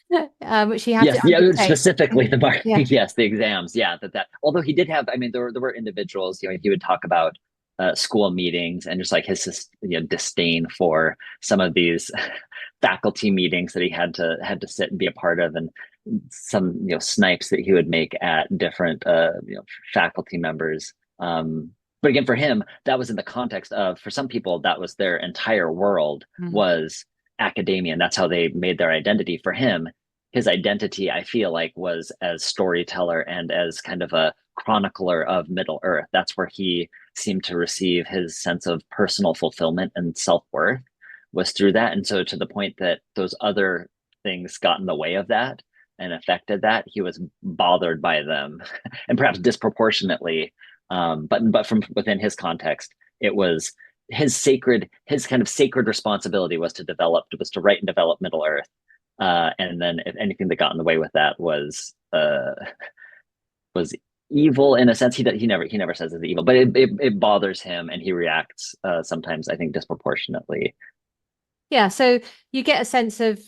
which he had to Yes, yeah, undertake. specifically the Yeah. marking. Yes, the exams. Yeah, that. Although he did have, I mean, there were individuals. He would talk about school meetings and just like his disdain for some of these faculty meetings that he had to sit and be a part of, and some snipes that he would make at different faculty members. But again, for him, that was in the context of, for some people, that was their entire world Mm. was academia, and that's how they made their identity. For him, his identity, I feel like, was as storyteller and as kind of a chronicler of Middle Earth. That's where he seemed to receive his sense of personal fulfillment and self-worth, was through that. And so to the point that those other things got in the way of that and affected that, he was bothered by them and perhaps disproportionately. But from within his context, it was his kind of sacred responsibility was to write and develop Middle Earth. And then if anything that got in the way with that was evil in a sense. He never says it's evil, but it bothers him, and he reacts sometimes, I think, disproportionately. Yeah, so you get a sense of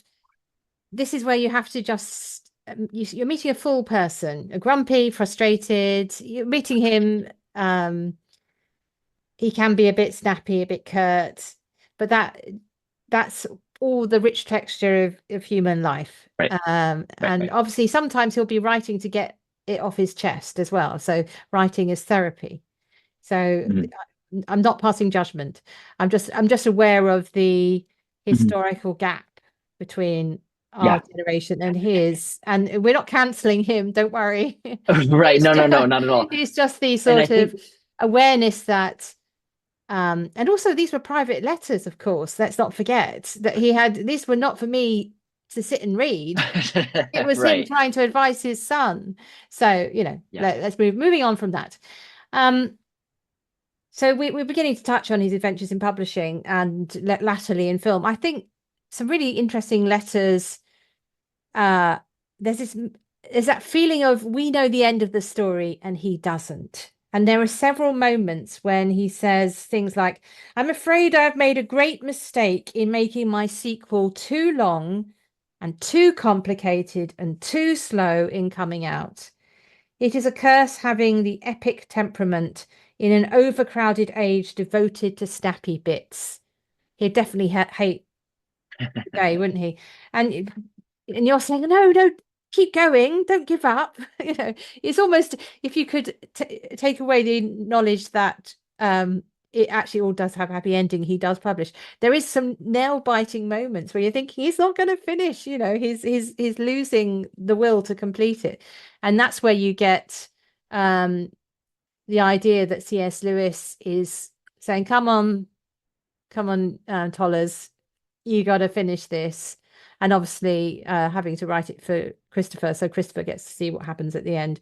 this is where you have to just you're meeting a full person, a grumpy, frustrated. You're meeting him. He can be a bit snappy, a bit curt, but that's all the rich texture of human life. Right, right, And right. obviously, sometimes he'll be writing to get it off his chest as well. So writing is therapy. So Mhm. I'm not passing judgment. I'm just aware of the Mhm. historical gap between our Yeah. generation and his, and we're not canceling him, don't worry. Right. It's No, no, just, no, not at all. it's just the And I sort of think awareness that and also these were private letters, of course. Let's not forget that he had these were not for me to sit and read. It was him right. trying to advise his son. So, Yeah. let's moving on from that. Um, so we're beginning to touch on his adventures in publishing and latterly in film. I think some really interesting letters. Uh, there's this there's that feeling of we know the end of the story and he doesn't. And there are several moments when he says things like, "I'm afraid I've made a great mistake in making my sequel too long and too complicated and too slow in coming out. It is a curse having the epic temperament in an overcrowded age devoted to snappy bits." He'd definitely hate the gay, wouldn't he? And and you're saying, no, no, keep going, don't give up. It's almost if you could take away the knowledge that it actually all does have a happy ending. He does publish. There is some nail-biting moments where you're thinking he's not going to finish. He's losing the will to complete it, and that's where you get the idea that C.S. Lewis is saying, come on, Tollers, you got to finish this. And obviously, having to write it for Christopher, so Christopher gets to see what happens at the end.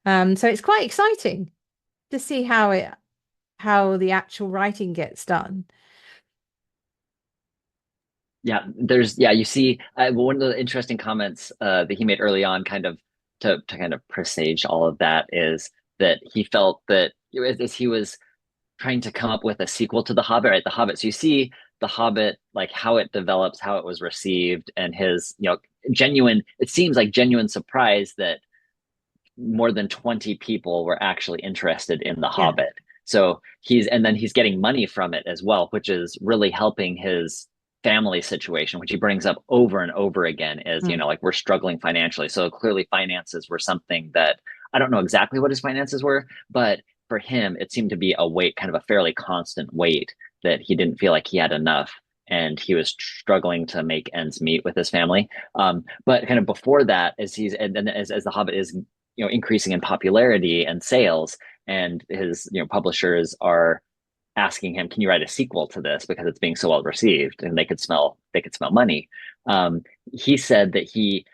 So it's quite exciting to see how the actual writing gets done. Yeah, you see, one of the interesting comments that he made early on, kind of to kind of presage all of that, is that he felt that as he was trying to come up with a sequel to The Hobbit, right? The Hobbit. So you see The Hobbit, like how it develops, how it was received, and his, genuine, it seems like genuine surprise that more than 20 people were actually interested in The Yeah. Hobbit. So and then he's getting money from it as well, which is really helping his family situation, which he brings up over and over again is, Mm. like we're struggling financially. So clearly finances were something that I don't know exactly what his finances were, but for him, it seemed to be a weight, kind of a fairly constant weight that he didn't feel like he had enough. And he was struggling to make ends meet with his family. But kind of before that, and then as the Hobbit is increasing in popularity and sales, and his publishers are asking him, can you write a sequel to this because it's being so well received, and they could smell money. He said that he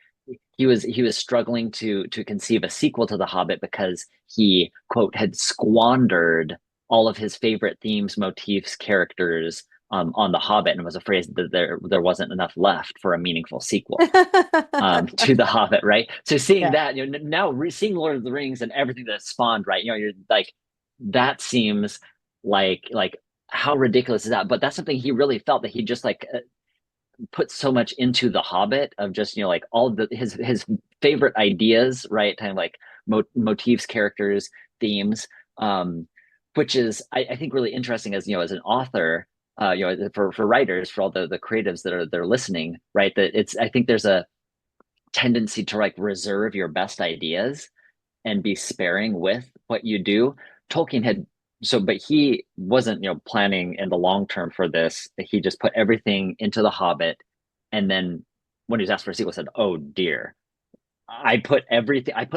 was struggling to conceive a sequel to The Hobbit because he, quote, had squandered all of his favorite themes, motifs, characters on The Hobbit, and was afraid that there wasn't enough left for a meaningful sequel to The Hobbit, right? So seeing Yeah. that, now seeing Lord of the Rings and everything that spawned, right? You're like, that seems like how ridiculous is that? But that's something he really felt, that he just like put so much into The Hobbit, of just like all his favorite ideas, right? Kind of like motifs, characters, themes, um, which is I think really interesting as as an author. For writers, for all the creatives that are listening, right? That it's I think there's a tendency to like reserve your best ideas and be sparing with what you do. Tolkien had but he wasn't, planning in the long term for this. He just put everything into The Hobbit, and then when he was asked for a sequel, said, "Oh dear, I put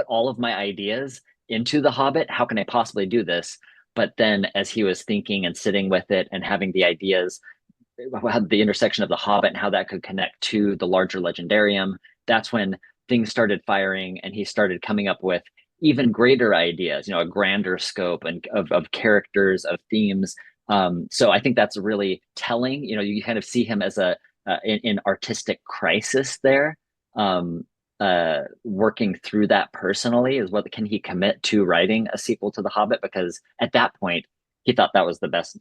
all of my ideas into The Hobbit. How can I possibly do this?" But then, as he was thinking and sitting with it and having the ideas, the intersection of The Hobbit and how that could connect to the larger legendarium, that's when things started firing, and he started coming up with even greater ideas, a grander scope and of characters, of themes. So I think that's really telling. You kind of see him as in artistic crisis there. working through that personally, is what can he commit to writing a sequel to The Hobbit? Because at that point, he thought that was the best,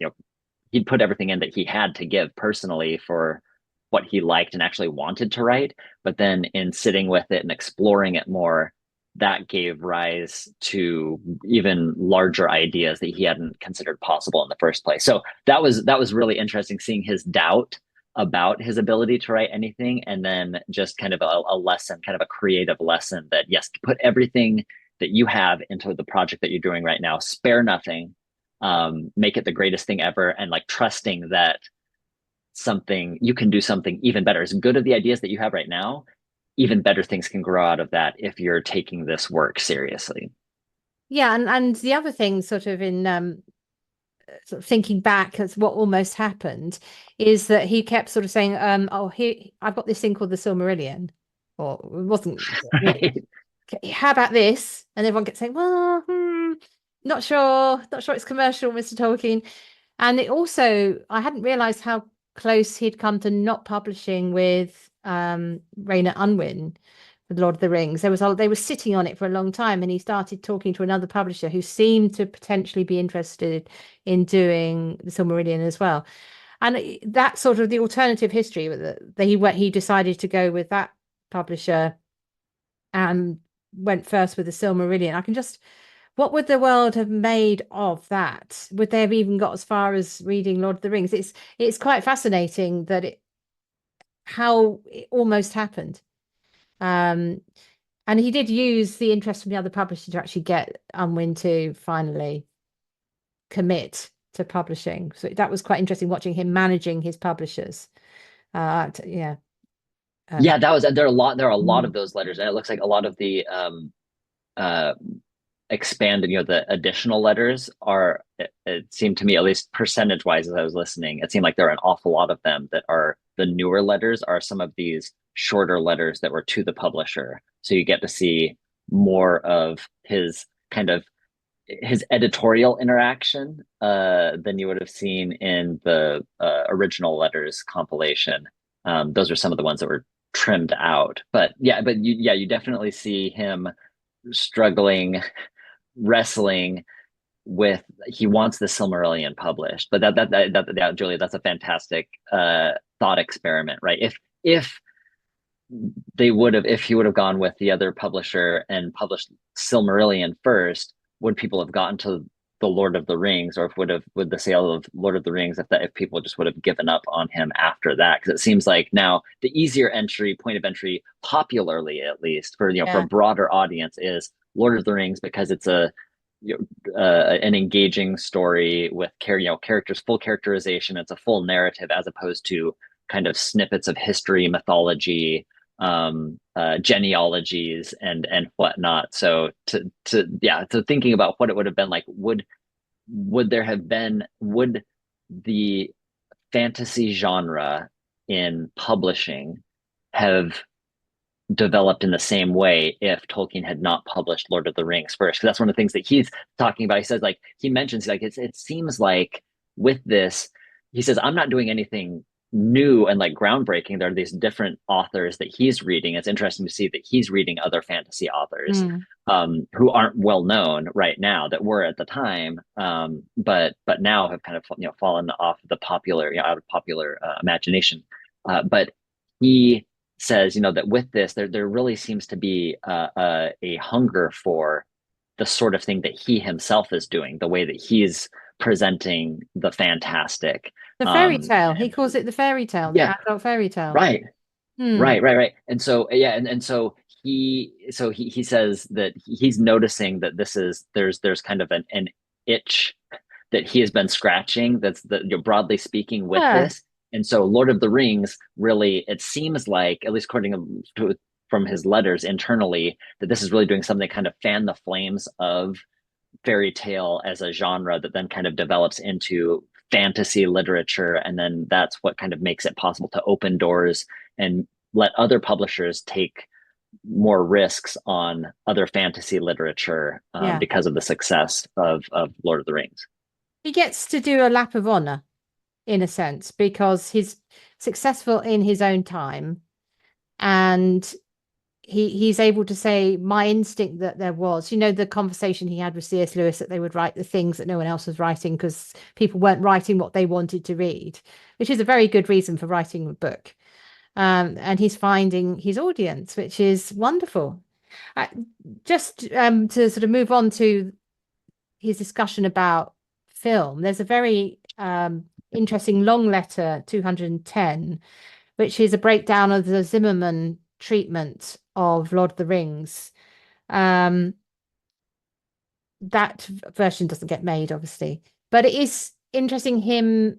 he'd put everything in that he had to give personally for what he liked and actually wanted to write. But then in sitting with it and exploring it more, that gave rise to even larger ideas that he hadn't considered possible in the first place. So that was really interesting, seeing his doubt about his ability to write anything, and then just kind of a lesson, kind of a creative lesson that yes, put everything that you have into the project that you're doing right now, spare nothing, make it the greatest thing ever, and like trusting that something you can do something even better. As good of the ideas that you have right now, even better things can grow out of that if you're taking this work seriously. Yeah, and the other thing, sort of in sort of thinking back as what almost happened, is that he kept sort of saying, "Oh, here I've got this thing called the Silmarillion," or it wasn't. Right. How about this? And everyone kept saying, "Well, not sure it's commercial, Mr. Tolkien." And it also, I hadn't realized how close he'd come to not publishing with Rayner Unwin with Lord of the Rings. They were sitting on it for a long time, and he started talking to another publisher who seemed to potentially be interested in doing the Silmarillion as well. And that sort of the alternative history that he decided to go with that publisher and went first with the Silmarillion. I can just what would the world have made of that? Would they have even got as far as reading Lord of the Rings? It's quite fascinating that how it almost happened. Um, and he did use the interest from the other publisher to actually get Unwin to finally commit to publishing. So that was quite interesting watching him managing his publishers. Yeah. Yeah, Um, that was there are a lot of mm, those letters, and it looks like a lot of the uh expanded, the additional letters are, it seemed to me, at least percentage wise, as I was listening, it seemed like there are an awful lot of them that are the newer letters, are some of these shorter letters that were to the publisher. So you get to see more of his kind of his editorial interaction than you would have seen in the original letters compilation. Those are some of the ones that were trimmed out. But yeah, you definitely see him struggling, wrestling with, he wants the Silmarillion published. But Julia, that's a fantastic thought experiment, right? If if he would have gone with the other publisher and published Silmarillion first, would people have gotten to the Lord of the Rings, or if would the sale of Lord of the Rings, if people just would have given up on him after that? Because it seems like now the easier point of entry, popularly at least, for a yeah. broader audience, is Lord of the Rings, because it's an engaging story with characters, full characterization. It's a full narrative, as opposed to kind of snippets of history, mythology, genealogies, and whatnot. So to thinking about what it would have been like, would the fantasy genre in publishing have developed in the same way if Tolkien had not published Lord of the Rings first? Because that's one of the things that he's talking about. He says, like, he mentions, like, it seems like with this, he says, I'm not doing anything new and like groundbreaking. There are these different authors that he's reading. It's interesting to see that he's reading other fantasy authors Mm. who aren't well known right now, that were at the time, but now have kind of fallen off the popular, out of popular imagination. But he says, that with this, there really seems to be a hunger for the sort of thing that he himself is doing, the way that he's presenting the fantastic. The fairy tale. He And calls it the fairy tale, the yeah, adult fairy tale. right, Hmm. right. And so yeah, and so he says that he's noticing that there's kind of an itch that he has been scratching, that's broadly speaking, with Yeah. this. And so Lord of the Rings, really, it seems like, at least according to from his letters internally, that this is really doing something to kind of fan the flames of fairy tale as a genre that then kind of develops into fantasy literature. And then that's what kind of makes it possible to open doors and let other publishers take more risks on other fantasy literature, Yeah. because of the success of Lord of the Rings. He gets to do a lap of honor in a sense because he's successful in his own time and he's able to say my instinct that there was, the conversation he had with C.S. Lewis that they would write the things that no one else was writing because people weren't writing what they wanted to read, which is a very good reason for writing a book. And he's finding his audience, which is wonderful. Uh, just to sort of move on to his discussion about film, there's a very interesting long letter 210, which is a breakdown of the Zimmerman treatment of Lord of the Rings. Um, that version doesn't get made, obviously, but it is interesting him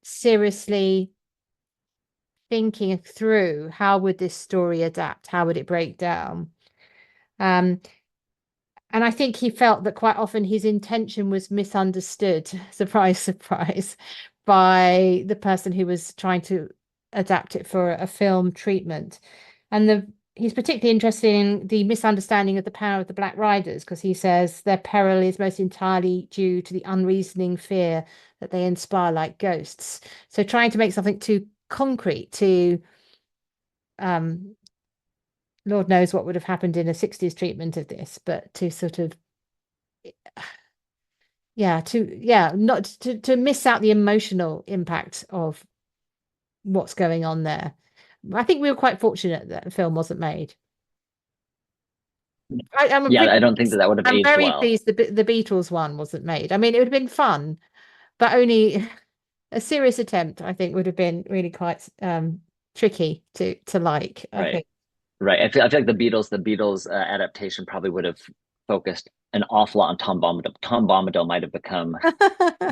seriously thinking through how would this story adapt, how would it break down. Um, and I think he felt that quite often his intention was misunderstood, surprise, surprise, by the person who was trying to adapt it for a film treatment. And he's particularly interested in the misunderstanding of the power of the Black Riders, because he says their peril is most entirely due to the unreasoning fear that they inspire like ghosts. So trying to make something too concrete to um Lord knows what would have happened in a 60s treatment of this, but to sort of not to miss out the emotional impact of what's going on there. I think we were quite fortunate that the film wasn't made. Yeah, I don't think that that would have I'm aged very well. pleased the Beatles one wasn't made. I mean, it would have been fun, but only a serious attempt, I think, would have been really quite tricky to like, I Right. think. Right. I feel like the Beatles adaptation probably would have focused an awful lot on Tom Bombadil. Tom Bombadil might have become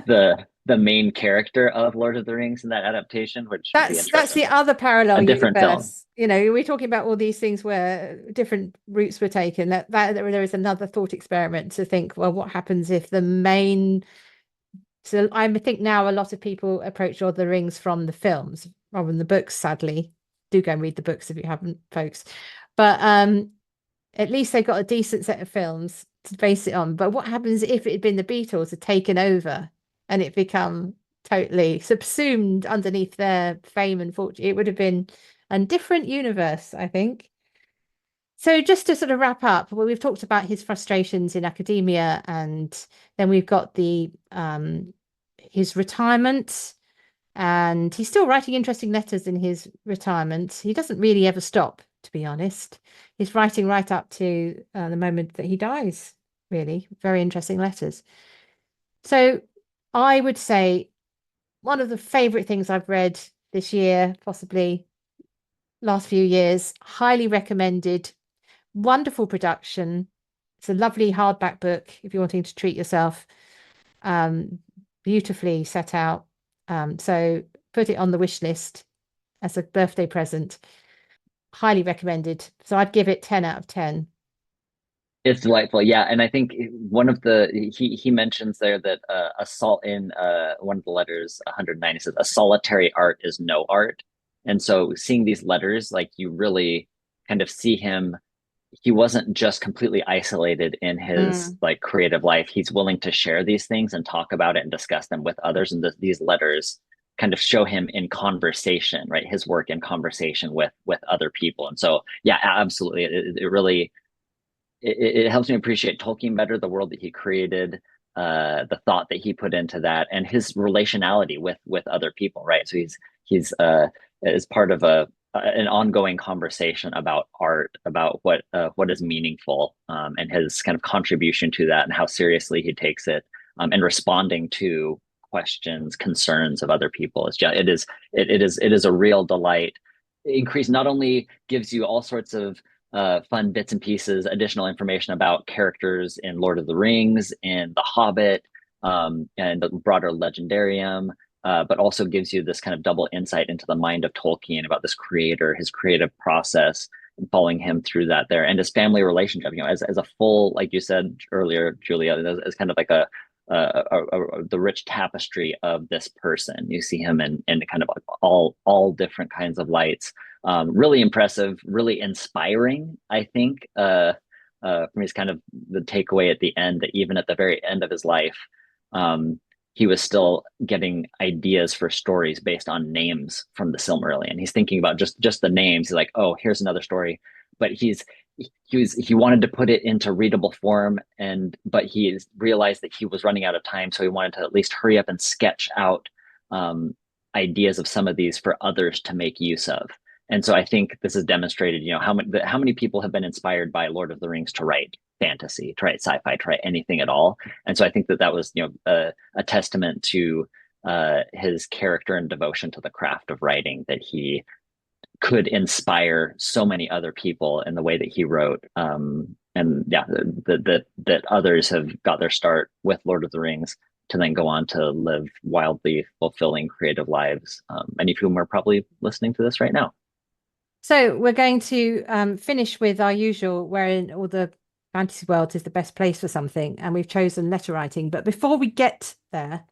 the main character of Lord of the Rings in that adaptation, which would be That's interesting. the other parallel A different film. universe. We're talking about all these things where different routes were taken. That there is another thought experiment to think, well, what happens if the main so I think now a lot of people approach Lord of the Rings from the films rather than the books, sadly. Do go and read the books if you haven't, folks. But at least they got a decent set of films to base it on. But what happens if it had been the Beatles had taken over and it become totally subsumed underneath their fame and fortune? It would have been a different universe, I think. So just to sort of wrap up, well, we've talked about his frustrations in academia, and then we've got the his retirement, and he's still writing interesting letters in his retirement. He doesn't really ever stop, to be honest. He's writing right up to the moment that he dies, really. Very interesting letters. So I would say one of the favorite things I've read this year, possibly last few years, highly recommended, wonderful production. It's a lovely hardback book if you're wanting to treat yourself. Um, Beautifully set out. So put it on the wish list as a birthday present. Highly recommended. So I'd give it 10 out of 10. It's delightful, yeah. And I think one of the he mentions there that assault in one of the letters 109 he says a solitary art is no art. And so seeing these letters, like you really kind of see him, he wasn't just completely isolated in his Mm. like creative life. He's willing to share these things and talk about it and discuss them with others. And these letters kind of show him in conversation, right? His work in conversation with other people. And so yeah, absolutely. It really it helps me appreciate Tolkien better, the world that he created, the thought that he put into that, and his relationality with other people, right? So he's is part of a an ongoing conversation about art, about what is meaningful, and his kind of contribution to that, and how seriously he takes it, and responding to questions, concerns of other people. It's just it is a real delight. Increase not only gives you all sorts of fun bits and pieces, additional information about characters in Lord of the Rings, in The Hobbit, and the broader legendarium, but also gives you this kind of double insight into the mind of Tolkien about this creator, his creative process, and following him through that there, and his family relationship. As a full, like you said earlier, Julia, as kind of like the rich tapestry of this person. You see him in kind of all different kinds of lights. Really impressive, really inspiring, I think, for me is kind of the takeaway at the end that even at the very end of his life, he was still getting ideas for stories based on names from the Silmarillion. He's thinking about just the names. He's like, oh, here's another story but he wanted to put it into readable form, but he realized that he was running out of time, so he wanted to at least hurry up and sketch out ideas of some of these for others to make use of. And so I think this has demonstrated, how many people have been inspired by Lord of the Rings to write fantasy, to write sci-fi, to write anything at all. And so I think that was, a testament to his character and devotion to the craft of writing, that he could inspire so many other people in the way that he wrote. And yeah, that others have got their start with Lord of the Rings to then go on to live wildly fulfilling creative lives, many of whom are probably listening to this right now. So we're going to finish with our usual, wherein all the fantasy world is the best place for something, and we've chosen letter writing. But before we get there,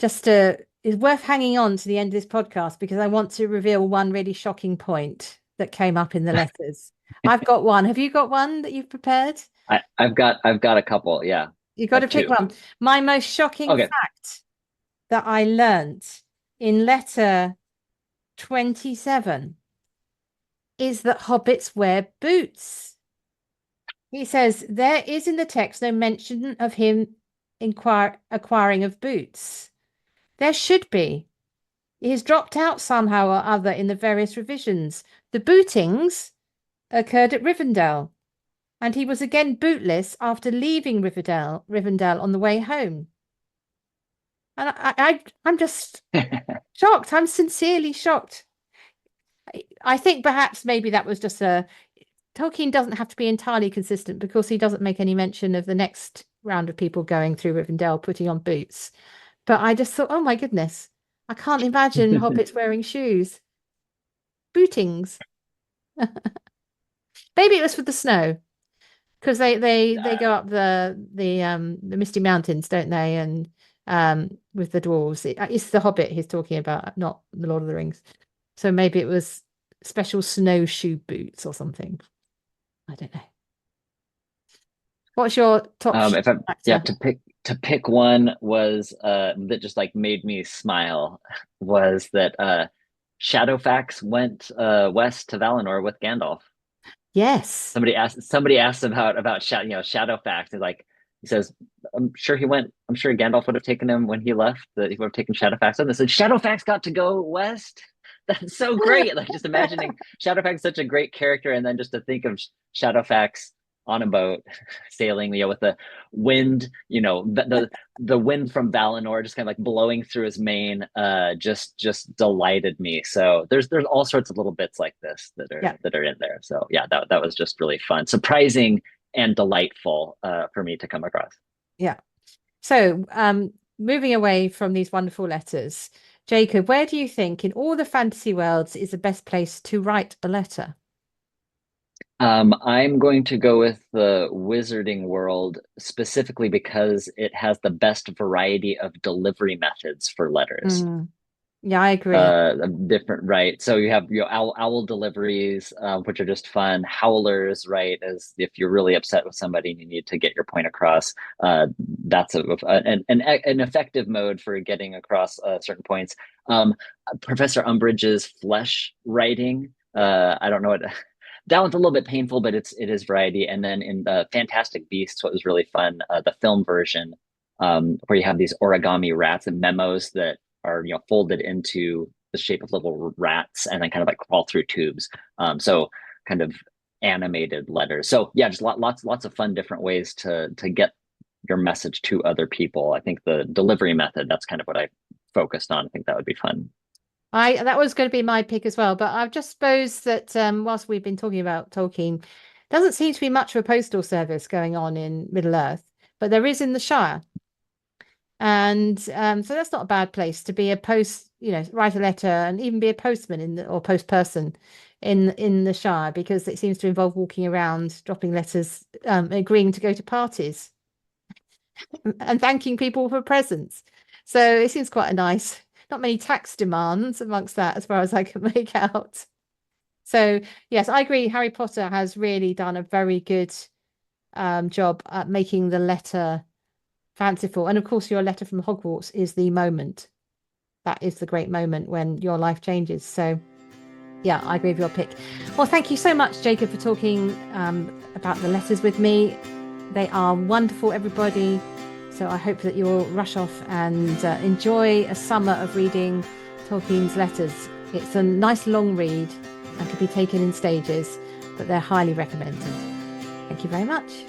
it's worth hanging on to the end of this podcast, because I want to reveal one really shocking point that came up in the letters. I've got one. Have you got one that you've prepared? I've got a couple. Yeah. You've got to pick one. My most shocking fact that I learnt in letter 27 is that hobbits wear boots. He says there is in the text no mention of him acquiring of boots. There should be. It has dropped out somehow or other in the various revisions. The bootings occurred at Rivendell, and he was again bootless after leaving Rivendell on the way home. And I'm just shocked. I'm sincerely shocked. I think perhaps maybe that was just Tolkien doesn't have to be entirely consistent, because he doesn't make any mention of the next round of people going through Rivendell putting on boots. But I just thought, oh my goodness, I can't imagine hobbits wearing shoes. Bootings. Maybe it was for the snow, because they go up the Misty Mountains, don't they? And with the dwarves, it's the Hobbit he's talking about, not the Lord of the Rings. So maybe it was special snowshoe boots or something. I don't know. What's your top to pick one was that just like made me smile, was that Shadowfax went west to Valinor with Gandalf. Yes. Somebody asked about Shadowfax. He says, I'm sure Gandalf would have taken him when he left, that he would have taken Shadowfax. And they said, Shadowfax got to go west. That's so great. Like, just imagining Shadowfax, such a great character, and then just to think of Shadowfax on a boat sailing, with the wind, the wind from Valinor just kind of like blowing through his mane, just delighted me. So there's all sorts of little bits like this that are in there. So yeah, that was just really fun, surprising, and delightful for me to come across. Yeah. So moving away from these wonderful letters, Jacob, where do you think in all the fantasy worlds is the best place to write a letter? I'm going to go with the wizarding world, specifically because it has the best variety of delivery methods for letters. Yeah, I agree. Different, right? So you have owl deliveries, which are just fun. Howlers, right? As if you're really upset with somebody and you need to get your point across. That's an effective mode for getting across certain points. Professor Umbridge's flesh writing. I don't know what. That one's a little bit painful, but it is variety. And then in the Fantastic Beasts, what was really fun, the film version, where you have these origami rats and memos that are folded into the shape of little rats and then kind of like crawl through tubes. So kind of animated letters. So yeah, just lots of fun different ways to get your message to other people. I think the delivery method, that's kind of what I focused on. I think that would be fun. That was going to be my pick as well, but I just suppose that whilst we've been talking about Tolkien, doesn't seem to be much of a postal service going on in Middle Earth, but there is in the Shire. And so that's not a bad place to be a write a letter and even be a postman or post person in the Shire, because it seems to involve walking around, dropping letters, agreeing to go to parties and thanking people for presents. So it seems quite a nice. Not many tax demands amongst that, as far as I can make out. So yes, I agree. Harry Potter has really done a very good job at making the letter fanciful. And of course, your letter from Hogwarts is the moment. That is the great moment when your life changes. So Yeah, I agree with your pick. Well, thank you so much, Jacob, for talking about the letters with me. They are wonderful, everybody. So I hope that you'll rush off and enjoy a summer of reading Tolkien's letters. It's a nice long read and can be taken in stages, but they're highly recommended. Thank you very much.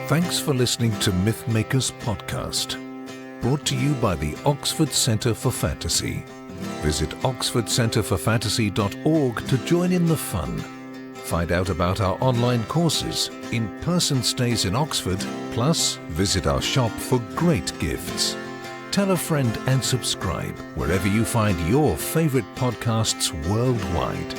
Thanks for listening to Mythmakers podcast, brought to you by the Oxford Centre for Fantasy. Visit oxfordcenterforfantasy.org to join in the fun. Find out about our online courses, in-person stays in Oxford, plus visit our shop for great gifts. Tell a friend and subscribe wherever you find your favourite podcasts worldwide.